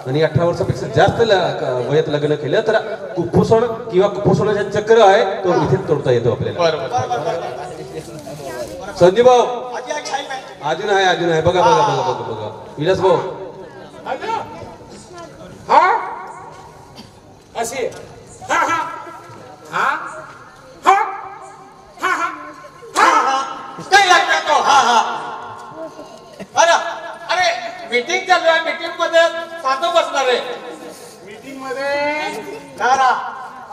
Speaker 6: आणि 18 वर्षापेक्षा जास्त वयात लग्न केलं तर कुपोषण किंवा कुपोषणाचे चक्र आहे तो इथे तोडता येतो आपल्याला. संदीप भाऊ अजून आहे बघा विलास भाऊ
Speaker 1: हा असे हा हा हा हा हा हा
Speaker 2: काय लागतं तो हा हा. अरे मीटिंग चालू आहे, मीटिंग मध्ये साधू बसणार आहे.
Speaker 1: मीटिंग मध्ये
Speaker 5: नारा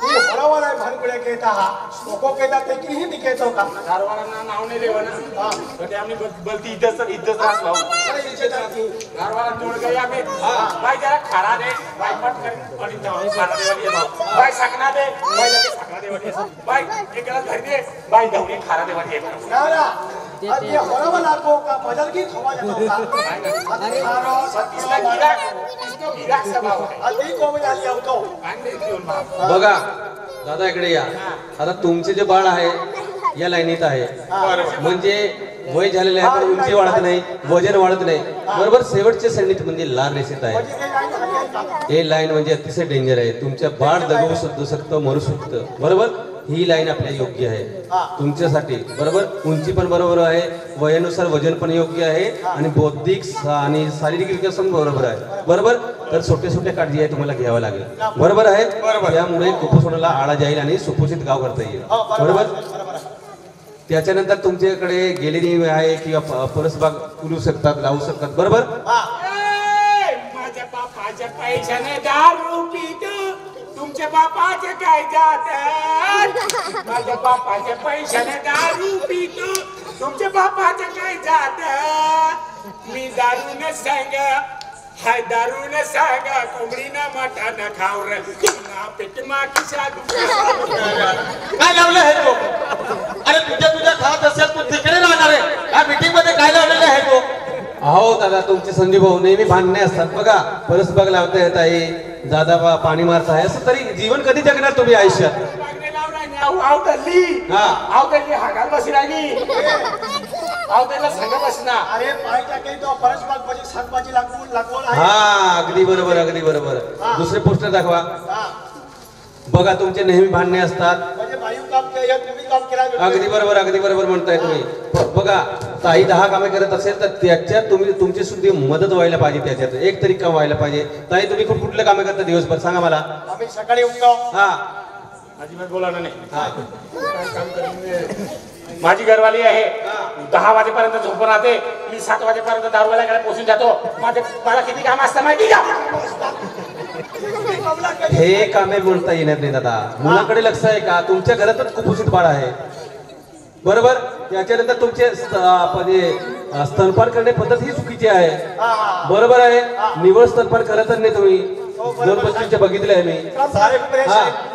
Speaker 5: तू हळवाला भानगड्या घेत आहात लोक घेतात ते किती निघेतो का
Speaker 1: गारवारांना नाव नाही देवा ना म्हणजे आम्ही बोलती इज्जत राहत भाऊ. गारवारा तोड गई आम्ही भाई जरा खाना दे भाई पट कर पड़ी जाओ खाना देवाली भाऊ भाई सकना दे भाई लगे सकना देवाली भाई एक गिलास भर दे भाई दौड़ी खाना देवाली
Speaker 5: नारा आज ये हळवाला को का बदल की खवा जातो का
Speaker 1: इसको गिराक सा भाव है
Speaker 5: आधी को में आली आवतो
Speaker 1: आणि देऊन भाव
Speaker 6: बघा दादा इकडे या. आता तुमचे जे बाळ आहे या लाईनीत आहे म्हणजे वय झालेले आहे पण उंची वाढत नाही वजन वाढत नाही बरोबर. शेवटच्या श्रेणीत म्हणजे लाल रेषेत आहे. हे लाईन म्हणजे अतिशय डेंजर आहे. तुमच्या बाळ दगवू शकतं मरू शकतं बरोबर. ही लाईन आपल्याला योग्य आहे तुमच्यासाठी बरोबर. उंची पण बरोबर आहे, वयानुसार वजन पण योग्य आहे आणि बौद्धिक आणि शारीरिक विकास पण बरोबर आहे बरोबर. तर छोटे काळजी आहे तुम्हाला घ्यावं लागेल बरोबर आहे. त्यामुळे कुपोषणाला आळा जाईल आणि सुपोषित गाव करता येईल बरोबर. त्याच्यानंतर तुमच्याकडे गॅलरी आहे किंवा परसबाग फुलू शकतात लावू शकतात बरोबर.
Speaker 1: माझ्या बापाच्या पैशाने दारू पितो तुमच्या बापाचे काय जात. माझ्या बापाच्या पैशाने दारू पितो तुमच्या बापाचे काय जात. मी दारू न सांग हाय दारू न सांग कोंबडी ना मटण खाऊ रे पेट माकी साधू
Speaker 2: काय लावलं आहे तो. अरे तुझ्या खात असेल तू तिकडे राहणार आहे. या मीटिंग मध्ये काय लावलेलं आहे तो.
Speaker 6: अहो दादा तुमचे संदीप भाऊ नेहमी भांडणे असतात बघा. परसबाग लावता येत आहे दादा पाणी मारत आहे असं तरी जीवन कधी जगणार तुम्ही आयुष्यात.
Speaker 1: हागाल बसी राहिली त्याला सांगा बसना.
Speaker 5: अरे पायच्या काही तो परसबाग म्हणजे शाकभाजी लागवड आहे.
Speaker 6: हा अगदी बरोबर. दुसरे पोस्टर दाखवा. बघा तुमचे नेहमी भांडणे असतात.
Speaker 5: म्हणजे बायू काम केलं तुम्ही काम केला.
Speaker 6: अगदी बरोबर म्हणताय तुम्ही. बघा ताई 10 कामे करत असेल तर त्याच्यात तुमची सुद्धा मदत व्हायला पाहिजे. त्याच्यात एक तरी काम व्हायला पाहिजे. ताई तुम्ही कुठले कामे करता दिवसभर सांगा मला.
Speaker 5: आम्ही सकाळी उठतो.
Speaker 6: हा
Speaker 1: अजिबात बोलावलं नाही. माझी घरवाली आहे 10 वाजेपर्यंत झोपून राहते. मी 7 वाजेपर्यंत दारूवाल्याकडे पोहोचून जातो. मला किती काम असतं माहिती का.
Speaker 6: हे कामे बोलता येणार नाही दादा. मुलाकडे लक्ष आहे का. तुमच्या घरातच कुपोषित बाळ आहे बरोबर. त्याच्यानंतर तुमचे स्तनपान करणे पद्धत ही चुकीची आहे बरोबर आहे. निवड स्तनपान करतच नाही तुम्ही. 2 पस्तीसचे बघितले आहे मी.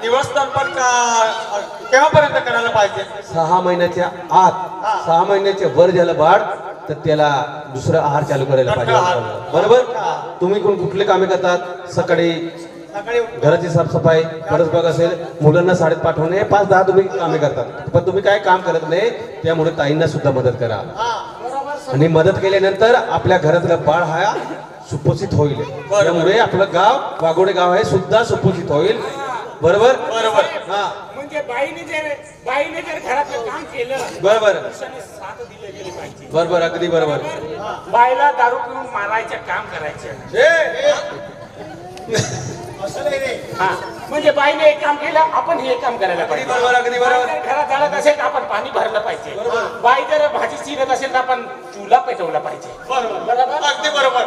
Speaker 2: दिवस स्तनपान केव्हापर्यंत करायला पाहिजे.
Speaker 6: 6 महिन्याच्या आत 6 महिन्याच्या वर झालं बाळ तर त्याला दुसरा आहार चालू करायला पाहिजे बरोबर. तुम्ही कुठले कामे करतात. सकाळी घराची साफसफाई परसबाग असेल मुलांना शाळेत पाठवणे 5-10 तुम्ही कामे करतात पण तुम्ही काय काम करत नाही. त्यामुळे ताईंना सुद्धा मदत करा आणि मदत केल्यानंतर आपल्या घरातला बाळ हा सुपोषित होईल. त्यामुळे आपलं गाव वाघोडे गाव आहे सुद्धा सुपोषित होईल. बरोबर
Speaker 2: बरोबर.
Speaker 6: हा
Speaker 1: म्हणजे बाईने जर घरातलं काम केलं
Speaker 6: बरोबर
Speaker 1: पुरुषाने साथ दिली गेली पाहिजे.
Speaker 6: बरोबर अगदी बरोबर.
Speaker 1: बाईला दारू पिऊन मारायचं काम करायचं.
Speaker 2: असं नाही रे.
Speaker 1: हा म्हणजे बाईने एक काम केलं आपण हे काम करायला पाहिजे.
Speaker 6: बरोबर अगदी बरोबर.
Speaker 1: बाई जर घरात झालं असेल तर आपण पाणी भरलं पाहिजे. बाई जर भाजी चिरत असेल तर आपण चुला पेटवला पाहिजे.
Speaker 2: बरोबर अगदी बरोबर.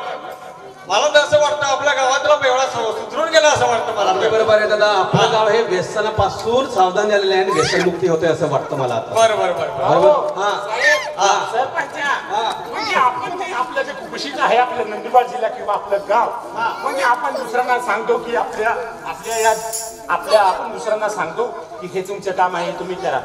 Speaker 2: मला तर असं वाटतं आपल्या गावातला बेवडा सुधरून गेला असं वाटतं मला.
Speaker 6: अगदी बरोबर आहे दादा. आपलं गाव हे व्यसनापासून सावधान झालेलं आहे आणि व्यसनमुक्ती होते असं वाटतं मला आता.
Speaker 2: बरोबर
Speaker 6: बरोबर हा
Speaker 1: साहेब, सरपंच म्हणजे आपण ते आपलं जे कुशीच आहे आपलं नंदुरबार जिल्हा किंवा आपलं गाव म्हणजे आपण दुसऱ्यांना सांगतो की आपण दुसऱ्यांना सांगतो की हे तुमचं काम आहे तुम्ही करा.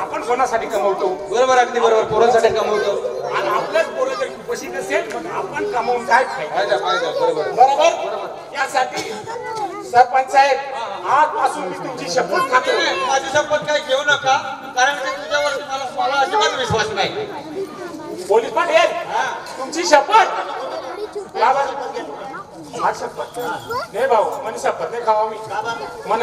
Speaker 1: आपण कोणासाठी कमवतो?
Speaker 6: बरोबर अगदी बरोबर. पोरांसाठी कमवतो
Speaker 1: आणि आपल्याच पोरं जर कुपोषित असेल मग आपण कमवून काय फायदा?
Speaker 6: बरोबर
Speaker 1: बरोबर. यासाठी सरपंच साहेब आजपासून मी तुमची शपथ खातो.
Speaker 2: माझी शपथ काही घेऊ नका कारण की तुझ्यावर मला अजिबात विश्वास नाही.
Speaker 1: पोलीस पाटील तुमची शपथ आज शपथ नाही भाऊ मन शपथ नाही खावा मी मन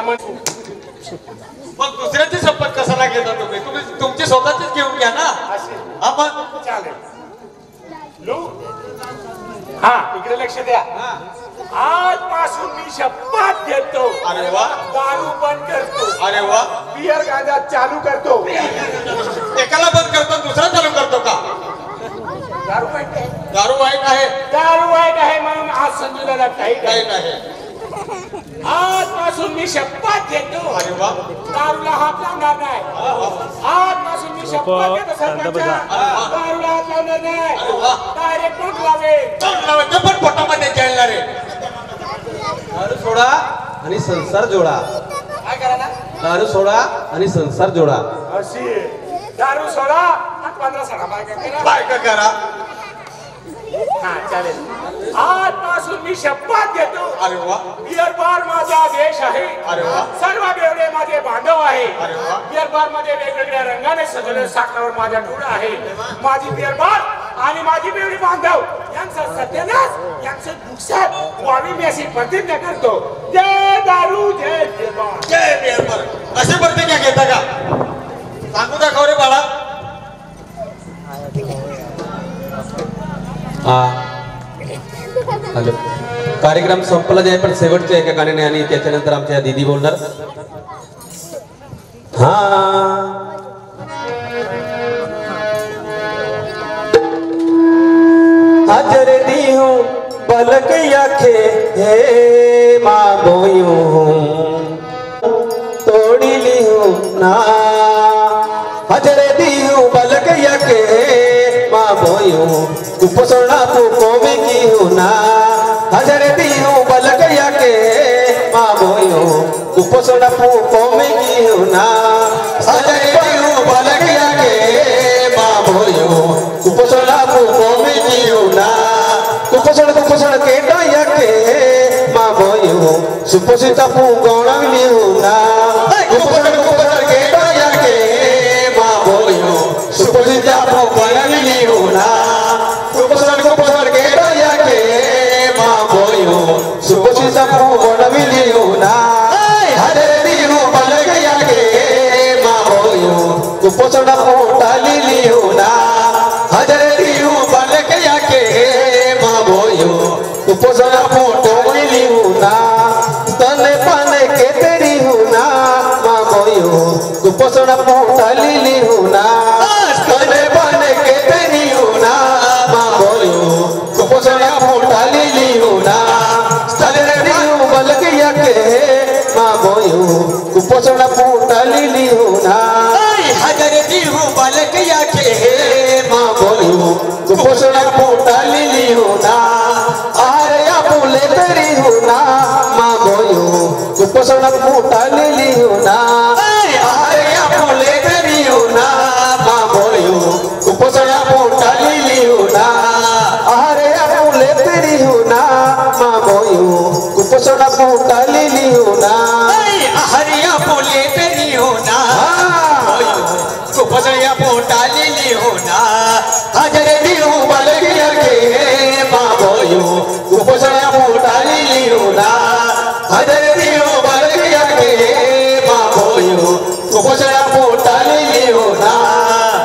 Speaker 2: मग दुसऱ्याची शपथ कशाला घेता तुम्ही? तुमची स्वतःचीच घेऊन घ्या ना.
Speaker 1: असे
Speaker 2: आपण
Speaker 1: चालेल लो हा इकडे लक्ष द्या. आजपासून मी शपथ घेतो.
Speaker 2: अरे वा.
Speaker 1: दारू बंद करतो.
Speaker 2: अरे वा.
Speaker 1: बियर गांजा चालू करतो.
Speaker 2: एकाला बंद करतो दुसरा चालू करतो का?
Speaker 1: दारू वाईट आहे.
Speaker 2: दारू वाईट आहे.
Speaker 1: दारू वाईट आहे म्हणून आज संजूला काही
Speaker 2: काही नाही.
Speaker 1: आजपासून मी शपथ घेतो.
Speaker 2: अरे वा.
Speaker 1: दारूला हात लावणार नाही. आजपासून मी शपथ घेतो सरपंच. दारूला हात लावणार नाही. डायरेक्ट पोट लावेल.
Speaker 2: पण पोटामध्ये जायला रे.
Speaker 6: दारू सोडा आणि संसार जोडा.
Speaker 1: काय करा ना
Speaker 6: दारू सोडा आणि संसार जोडा.
Speaker 1: अशी दारू सोडा आणि 15 साडा
Speaker 2: बायका करा.
Speaker 1: हा चालेल. आजपासून मी शपथ घेतो.
Speaker 2: अरे वा.
Speaker 1: बियर बार माझा देश आहे.
Speaker 2: अरे वा.
Speaker 1: सर्व बेवडे माझे बांधव आहे.
Speaker 2: अरे वा.
Speaker 1: बियर बार मध्ये वेगवेगळ्या रंगाने सजवलेल्या साखरावर माझा डोळा आहे. माझी बियर बार आणि माझी बेवडी बांधव यांचा सत्यानाश यांचं नुकसान व्हावी मी अशी प्रतिज्ञा करतो. जय दारू जय बियर.
Speaker 2: जय बिअर. अशी प्रतिज्ञा घेता का? सांगू दाखव रे बाळा.
Speaker 6: हॅलो. कार्यक्रम संपला जाईल पण शेवटच्या एका गाण्याने आणि त्याच्यानंतर आमच्या दीदी बोलणार. हा हजर दी हूँ पलक याखे हे माँ बोयूं तोड़ी ली हूँ ना. हजर दी हूँ पलक याखे माँ बोयूं कुपोषणा कोमे की हूँ ना. हजर दी हूँ पलक याखे माँ बोयूं कुपोषणा कोमे की हूँ ना. हजर दी हूँ पलक याखे माँ बोयूं कुपोषणा कोमे की हूँ ना. कुपोषण के डाया के माँ बोयूं सुपोषिता गौणवली हूँ ना. कुपोषण के डाया के माँ बोयूं सुपोषिता गौणवली हूँ ना. कुपोषण के डाया के माँ बोयूं सुपोषिता गौणवली हूँ ना. हरे दी हूँ पलक याके माँ बोयूं कुपोषण डाली हूँ ना. हरे दी हूँ पलक याके माँ बोयूं कुपोषण टोली हूँ ना. तने पाने के तेरी हूँ ना माँ बोयूं कुपोषण डाली हूँ ना. तने पाने के तेरी हूँ ना माँ बोयूं कुपोषण डाली हूँ ना. तने हूँ बलक याके माँ बोयूं कुपोषण डाली हूँ ना. हजर दी हूँ बलक याके माँ बोयूं कुपोषण डाली हूँ ना. आर्या बोले तेरी हूँ ना माँ बोयूं कुपोषण डाली हूँ ना. आर्या बोले तेरी हूँ ना
Speaker 3: हजरी हो बलगिया के बाबोयो कुपोषणा पोटाली लिहो ना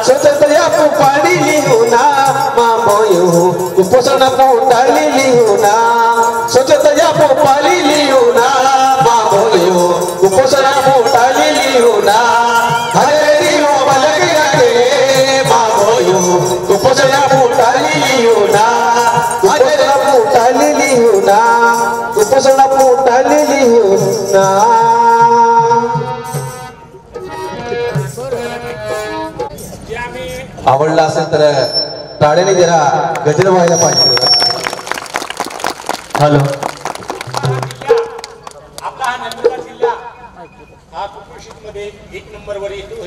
Speaker 3: स्वतंत्रया पोपाली लिहो ना बाबोयो कुपोषणा पोटाली लिहो ना स्वतंत्रया पोपाली लिहो ना बाबोयो कुपोषणा पोटाली लिहो ना हजरी हो बलगिया के बाबोयो कुपोषणा पोटाली लिहो ना कुपोषणा पोटाली लिहो ना कुपोषणा पोटाली लिहो ना
Speaker 1: जे आम्ही
Speaker 6: आवडला असेल तर टाळ्याने जरा गजर व्हायला पाहिजे. हॅलो
Speaker 1: आपला हा नंदुरबार जिल्हा हा कुपोषित मध्ये 1 नंबरवर येतो.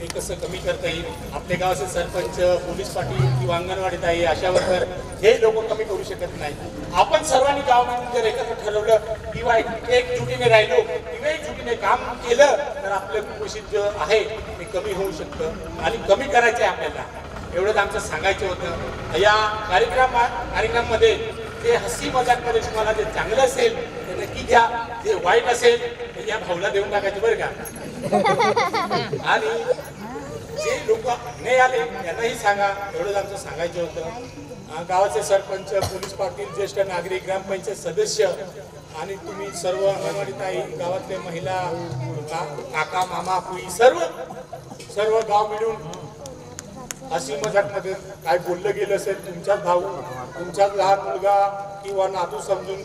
Speaker 1: हे कसं कमी करता येईल. आपल्या गावाचे सरपंच, पोलीस पाटील किंवा अंगणवाडीत आहे अशा वर्कर हे लोक कमी करू शकत नाही. आपण सर्वांनी गाव मिळून जर एकत्र ठरवलं किंवा एकजुटीने राहिलो किंवा एकजुटीने काम केलं तर आपलं कुपोषित जे आहे ते कमी होऊ शकतं आणि कमी करायचं आहे आपल्याला. एवढंच आमचं सांगायचं होतं. या कार्यक्रमामध्ये जे हसी मजाकमध्ये तुम्हाला जे चांगलं असेल ते नक्की घ्या, जे वाईट असेल ते या भाऊला देऊन टाकायचं बरं का. आणि जे लोक नाही आले त्यांनाही सांगा. एवढंच आमचं सांगायचं होतं. गावाचे सरपंच, पोलीस पाटील, ज्येष्ठ नागरिक, ग्रामपंचायत सदस्य आणि तुम्ही सर्व अंगणवाडीत आहे, गावातले महिला, काका, मामा, पुई सर्व गाव मिळून हसी मजाकमध्ये काय बोललं गेलं असेल, तुमचाच भाऊ, तुमचाच लहान मुलगा किंवा नातू समजून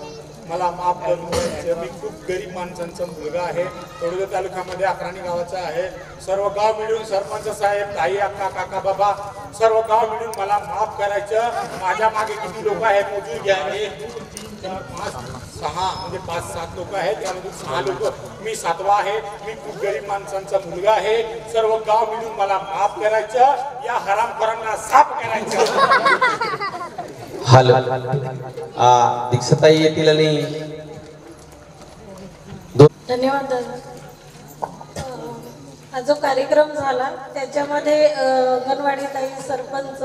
Speaker 1: मला माफ करून द्यायचं. मी खूप गरीब माणसांचा मुलगा आहे. तळोदा तालुक्यामध्ये अकराणी गावाचा आहे. सर्व गाव मिळून सरपंच साहेब, ताई, अक्का, काका, बाबा सर्व गाव मिळून मला माफ करायचं. माझ्या मागे किती लोक आहेत मोजून घ्या. 1 2 3 4 5 6 म्हणजे 5-7 लोक आहेत. त्यामध्ये 6 लोक, मी 7वा आहे. मी खूप गरीब माणसांचा मुलगा आहे. सर्व गाव मिळून मला माफ करायचं. या हरामखोरांना साफ करायचं.
Speaker 6: हॅलो दीक्षाताई येतील आणि
Speaker 7: धन्यवाद दादा. हा जो कार्यक्रम झाला त्याच्यामध्ये अंगणवाडी ताई, सरपंच,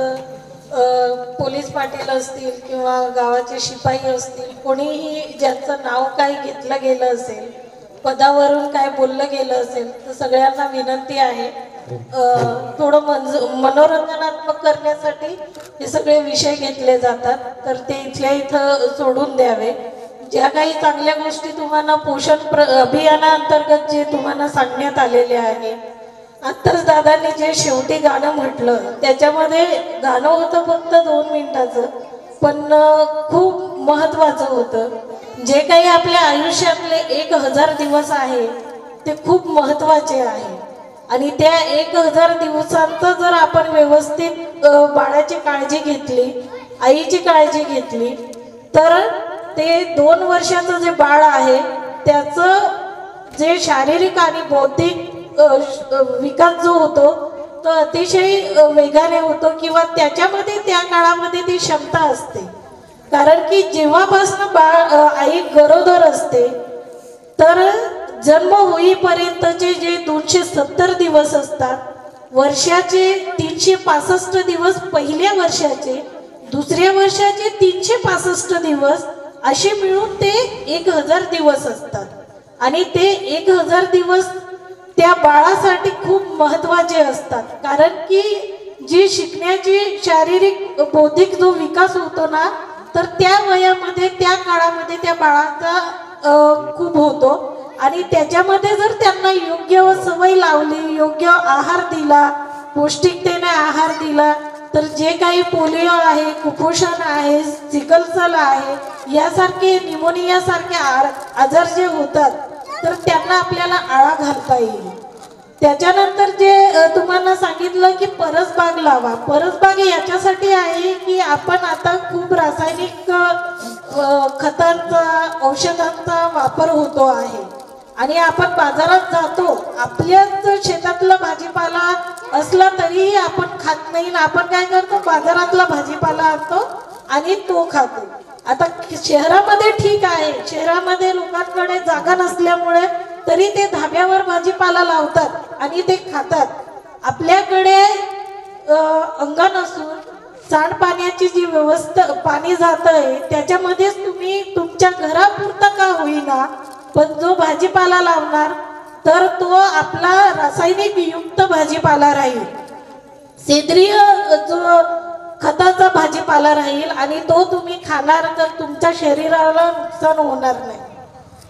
Speaker 7: पोलीस पाटील असतील किंवा गावाचे शिपाई असतील, कोणीही ज्यांचं नाव काय घेतलं गेलं असेल, पदावरून काय बोललं गेलं असेल तर सगळ्यांना विनंती आहे थोडं मनोरंजनात्मक करण्यासाठी हे सगळे विषय घेतले जातात तर ते इथल्या इथं सोडून द्यावे. ज्या काही चांगल्या गोष्टी तुम्हाला पोषण अभियानाअंतर्गत जे तुम्हाला सांगण्यात आलेले आहे. आत्ताच दादांनी जे शेवटी गाणं म्हटलं त्याच्यामध्ये गाणं होतं फक्त 2 मिनिटाचं पण खूप महत्त्वाचं होतं. जे काही आपल्या आयुष्यातले 1000 दिवस आहे ते खूप महत्त्वाचे आहे आणि त्या 1000 दिवसांचं जर आपण व्यवस्थित बाळाची काळजी घेतली, आईची काळजी घेतली तर ते 2 वर्षाचं जे बाळ आहे त्याचं जे शारीरिक आणि बौद्धिक विकास जो होतो तो अतिशय वेगाने होतो किंवा त्याच्यामध्ये त्या काळामध्ये ती क्षमता असते. कारण की जेव्हापासून बाळ आई गरोदर असते तर जन्म होईपर्यंतचे जे 270 दिवस असतात, वर्षाचे 365 दिवस पहिल्या वर्षाचे, दुसऱ्या वर्षाचे 365 दिवस असे मिळून ते 1000 दिवस असतात आणि ते 1000 दिवस त्या बाळासाठी खूप महत्त्वाचे असतात. कारण की जी शिकण्याची शारीरिक बौद्धिक जो विकास होतो ना तर त्या वयामध्ये त्या काळामध्ये त्या बाळाचा खूप होतो आणि त्याच्यामध्ये जर त्यांना योग्य सवय लावली, योग्य आहार दिला, पौष्टिकतेने आहार दिला तर जे काही पोलिओ आहे, कुपोषण आहे, सिकलसेल आहे, यासारखे निमोनिया सारखे आजार जे होतात तर त्यांना आपल्याला आळा घालता येईल. त्याच्यानंतर जे तुम्हाला सांगितलं की परसबाग लावा. परसबाग याच्यासाठी आहे की आपण आता खूप रासायनिक खतांचा, औषधांचा वापर होतो आहे आणि आपण बाजारात जातो, आपल्याच शेतातला भाजीपाला असला तरीही आपण खात नाही. आपण काय करतो, बाजारातला भाजीपाला आणतो आणि तो खातो. आता शहरामध्ये ठीक आहे, शहरामध्ये लोकांकडे जागा नसल्यामुळे तरी ते धाब्यावर भाजीपाला लावतात आणि ते खातात. आपल्याकडे अंगण असून सांडपाण्याची जी व्यवस्था, पाणी जात आहे त्याच्यामध्येच तुम्ही तुमच्या घरापुरता का होईना पण जो भाजीपाला लावणार तर तो आपला रासायनिक युक्त भाजीपाला राहील, सेंद्रिय जो खताचा भाजीपाला राहील आणि तो तुम्ही खाणार तर तुमच्या शरीराला नुकसान होणार नाही.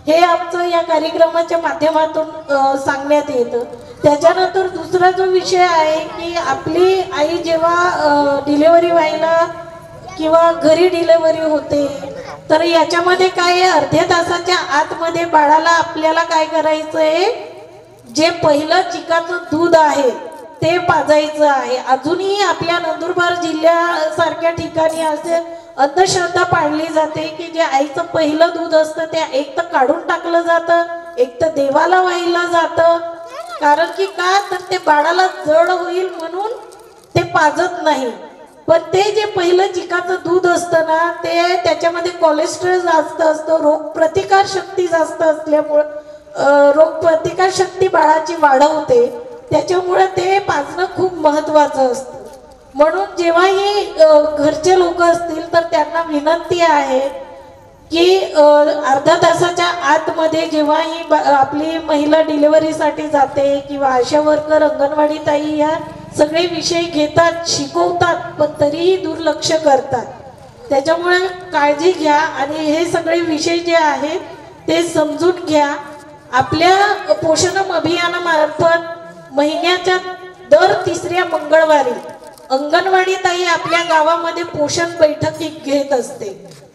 Speaker 7: हे आमचं या कार्यक्रमाच्या माध्यमातून सांगण्यात येतं. त्याच्यानंतर दुसरा जो विषय आहे की आपली आई जेव्हा डिलिव्हरी व्हायला किंवा घरी डिलिव्हरी होते तर याच्यामध्ये काय आहे, अर्ध्या तासाच्या आतमध्ये बाळाला आपल्याला काय करायचं आहे, जे पहिलं चिकाचं दूध आहे ते पाजायचं आहे. अजूनही आपल्या नंदुरबार जिल्ह्यासारख्या ठिकाणी असे अंधश्रद्धा पाळली जाते की जे आईचं पहिलं दूध असतं ते एक तर काढून टाकलं जातं, एक तर देवाला वाहिलं जातं. कारण की का तर ते बाळाला जड होईल म्हणून ते पाजत नाही. पण ते जे पहिलं चिकाचं दूध असतं ना ते त्याच्यामध्ये कोलेस्ट्रॉल जास्त असतं, रोगप्रतिकार शक्ती जास्त असल्यामुळं रोगप्रतिकार शक्ती बाळाची वाढवते. त्याच्यामुळे ते पाजणं खूप महत्त्वाचं असतं. म्हणून जेव्हाही घरचे लोक असतील तर त्यांना विनंती आहे की अर्ध्या तासाच्या आतमध्ये जेव्हाही आपली महिला डिलिव्हरीसाठी जाते किंवा आशा वर्कर अंगणवाडी ताई या सगळे विषय घेतात, शिकवतात, पण तरीही दुर्लक्ष करतात. त्याच्यामुळे काळजी घ्या आणि हे सगळे विषय जे आहेत ते समजून घ्या. आपल्या पोषण अभियानामार्फत महिन्याच्या दर 3ऱ्या मंगळवारी अंगणवाडी ताई आपल्या गावामध्ये पोषण बैठकी घेत असते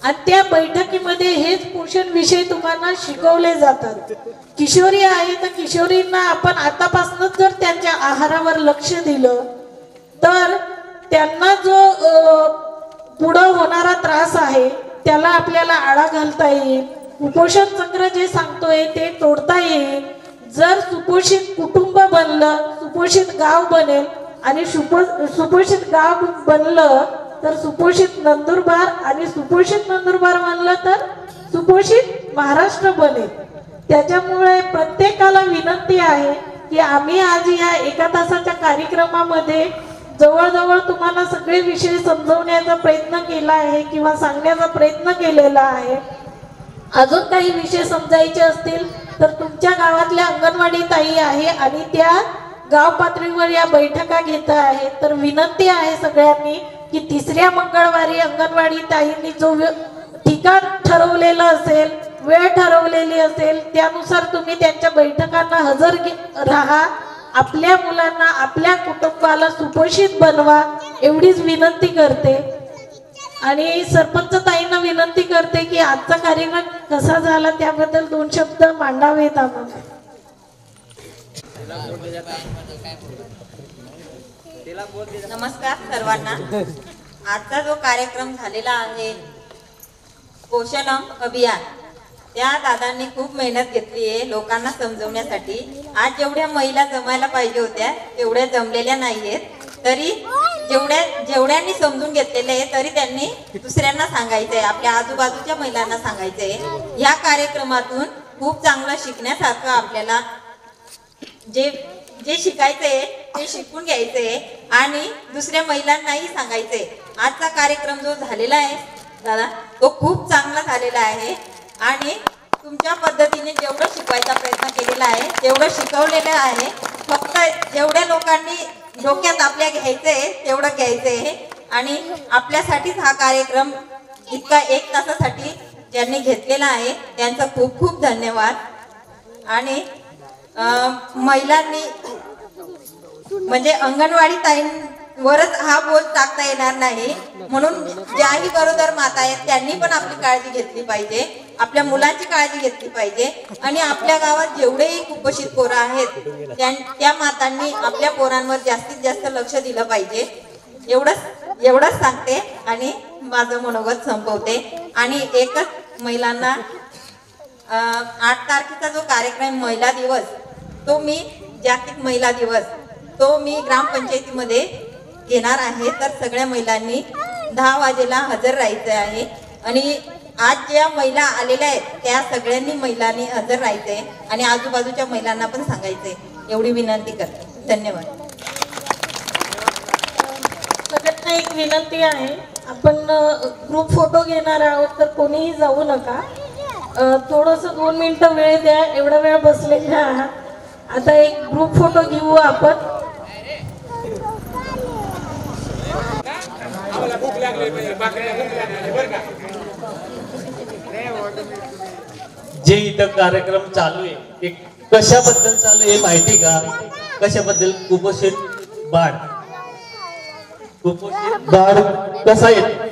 Speaker 7: आणि त्या बैठकीमध्ये हेच पोषण विषय तुम्हाला शिकवले जातात. किशोरी आहे तर किशोरींना आपण आतापासूनच जर त्यांच्या आहारावर लक्ष दिलं तर त्यांना जो पुढं होणारा त्रास आहे त्याला आपल्याला आळा घालता येईल. कुपोषण चक्र जे सांगतोय ते तोडता येईल. जर सुपोषित कुटुंब बनलं, सुपोषित गाव बनेल आणि सुपोषित गाव बनलं तर सुपोषित नंदुरबार आणि सुपोषित नंदुरबार बनलं तर सुपोषित महाराष्ट्र बनेल. त्याच्यामुळे प्रत्येकाला विनंती आहे की आम्ही आज या 1 तासाच्या कार्यक्रमामध्ये जवळजवळ तुम्हाला सगळे विषय समजवण्याचा प्रयत्न केला आहे किंवा सांगण्याचा प्रयत्न केलेला आहे. अजून काही विषय समजायचे असतील तर तुमच्या गावातल्या अंगणवाडी ताई आहे आणि त्या गाव पातळीवर या बैठका घेत आहेत. तर विनंती आहे सगळ्यांनी की 3ऱ्या मंगळवारी अंगणवाडी ताईंनी जो ठिकाण ठरवलेलं असेल, वेळ ठरवलेली असेल त्यानुसार तुम्ही त्यांच्या बैठकांना हजर राहा. आपल्या मुलांना, आपल्या कुटुंबाला सुपोषित बनवा एवढीच विनंती करते. आणि सरपंच ताईंना विनंती करते की आजचा कार्यक्रम कसा झाला त्याबद्दल 2 शब्द मांडावेत आम्हाला.
Speaker 8: नमस्कार सर्वांना. आजचा जो कार्यक्रम झालेला आहे पोषण अभियान, त्या दादांनी खूप मेहनत घेतली आहे लोकांना समजवण्यासाठी. आज जेवढ्या महिला जमायला पाहिजे होत्या तेवढ्या जमलेल्या नाहीयेत. तरी जेवढ्यांनी समजून घेतलेले आहे तरी त्यांनी दुसऱ्यांना सांगायचंय, आपल्या आजूबाजूच्या महिलांना सांगायचंय. या कार्यक्रमातून खूप चांगलं शिकण्यासारखं आपल्याला जे शिकायचंय ते शिकून घ्यायचंय आणि दुसऱ्या महिलांनाही सांगायचंय. आजचा कार्यक्रम जो झालेला आहे दादा तो खूप चांगला झालेला आहे आणि तुमच्या पद्धतीने जेवढं शिकवायचा प्रयत्न केलेला आहे तेवढं शिकवलेलं आहे. फक्त जेवढ्या लोकांनी डोक्यात आपल्या घ्यायचंय तेवढं घ्यायचंय आणि आपल्यासाठीच हा कार्यक्रम इतका 1 तासासाठी ज्यांनी घेतलेला आहे त्यांचा खूप खूप धन्यवाद. आणि महिलांनी म्हणजे अंगणवाडी ताईंवरच हा बोज टाकता येणार नाही, म्हणून ज्याही गरोदर माता आहेत त्यांनी पण आपली काळजी घेतली पाहिजे, आपल्या मुलांची काळजी घेतली पाहिजे आणि आपल्या गावात जेवढेही कुपोषित पोरं आहेत त्या मातांनी आपल्या पोरांवर जास्तीत जास्त लक्ष दिलं पाहिजे. एवढंच सांगते आणि माझं मनोगत संपवते. आणि एकच महिलांना 8 तारखेचा जो कार्यक्रम महिला दिवस, तो मी जागतिक महिला दिवस तो मी ग्रामपंचायतीमध्ये घेणार आहे. तर सगळ्या महिलांनी 10 वाजेला हजर राहायचं आहे आणि आज ज्या महिला आलेल्या आहेत त्या सगळ्यांनी महिलांनी हजर राहायचंय आणि आजूबाजूच्या महिलांना पण सांगायचंय. एवढी विनंती करते. धन्यवाद.
Speaker 7: सगळ्यांना एक विनंती आहे, आपण ग्रुप फोटो घेणार आहोत तर कोणीही जाऊ नका. थोडस 2 मिनिटं वेळ द्या. एवढा वेळ बसलेले आहात. आता एक ग्रुप फोटो घेऊ आपण.
Speaker 1: आम्हाला भूक लागली, भाकरीला भूक लागली बरं का.
Speaker 9: जे इथं कार्यक्रम चालू आहे ते कशाबद्दल चालू आहे माहिती का? कशाबद्दल? कुपोषित बाळ. कुपोषित बाळ कसा येत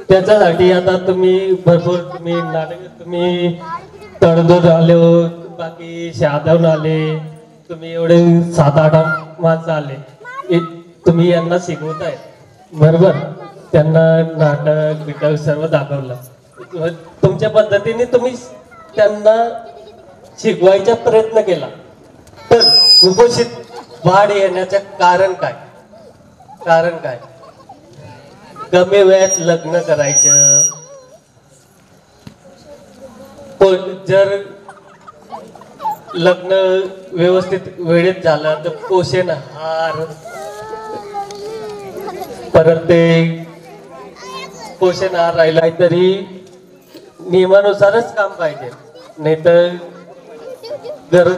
Speaker 9: त्याच्यासाठी आता तुम्ही भरपूर नाटक तुम्ही तळदूर आले, बाकी शहादाहून आले, तुम्ही एवढे 7-8 माणसं आले, तुम्ही यांना शिकवताय बरोबर. त्यांना नाटक बिटक सर्व दाखवलं. तुमच्या पद्धतीने तुम्ही त्यांना शिकवायचा प्रयत्न केला. तर कुपोषित वाढ येण्याचं कारण काय? कारण काय? कमी वयात लग्न करायचं. जर लग्न व्यवस्थित वेळेत झालं तर पोषण आहार, परत ते पोषण आहार राहिला तरी नियमानुसारच काम पाहिजे, नाही तर जर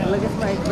Speaker 9: लगेच माहिती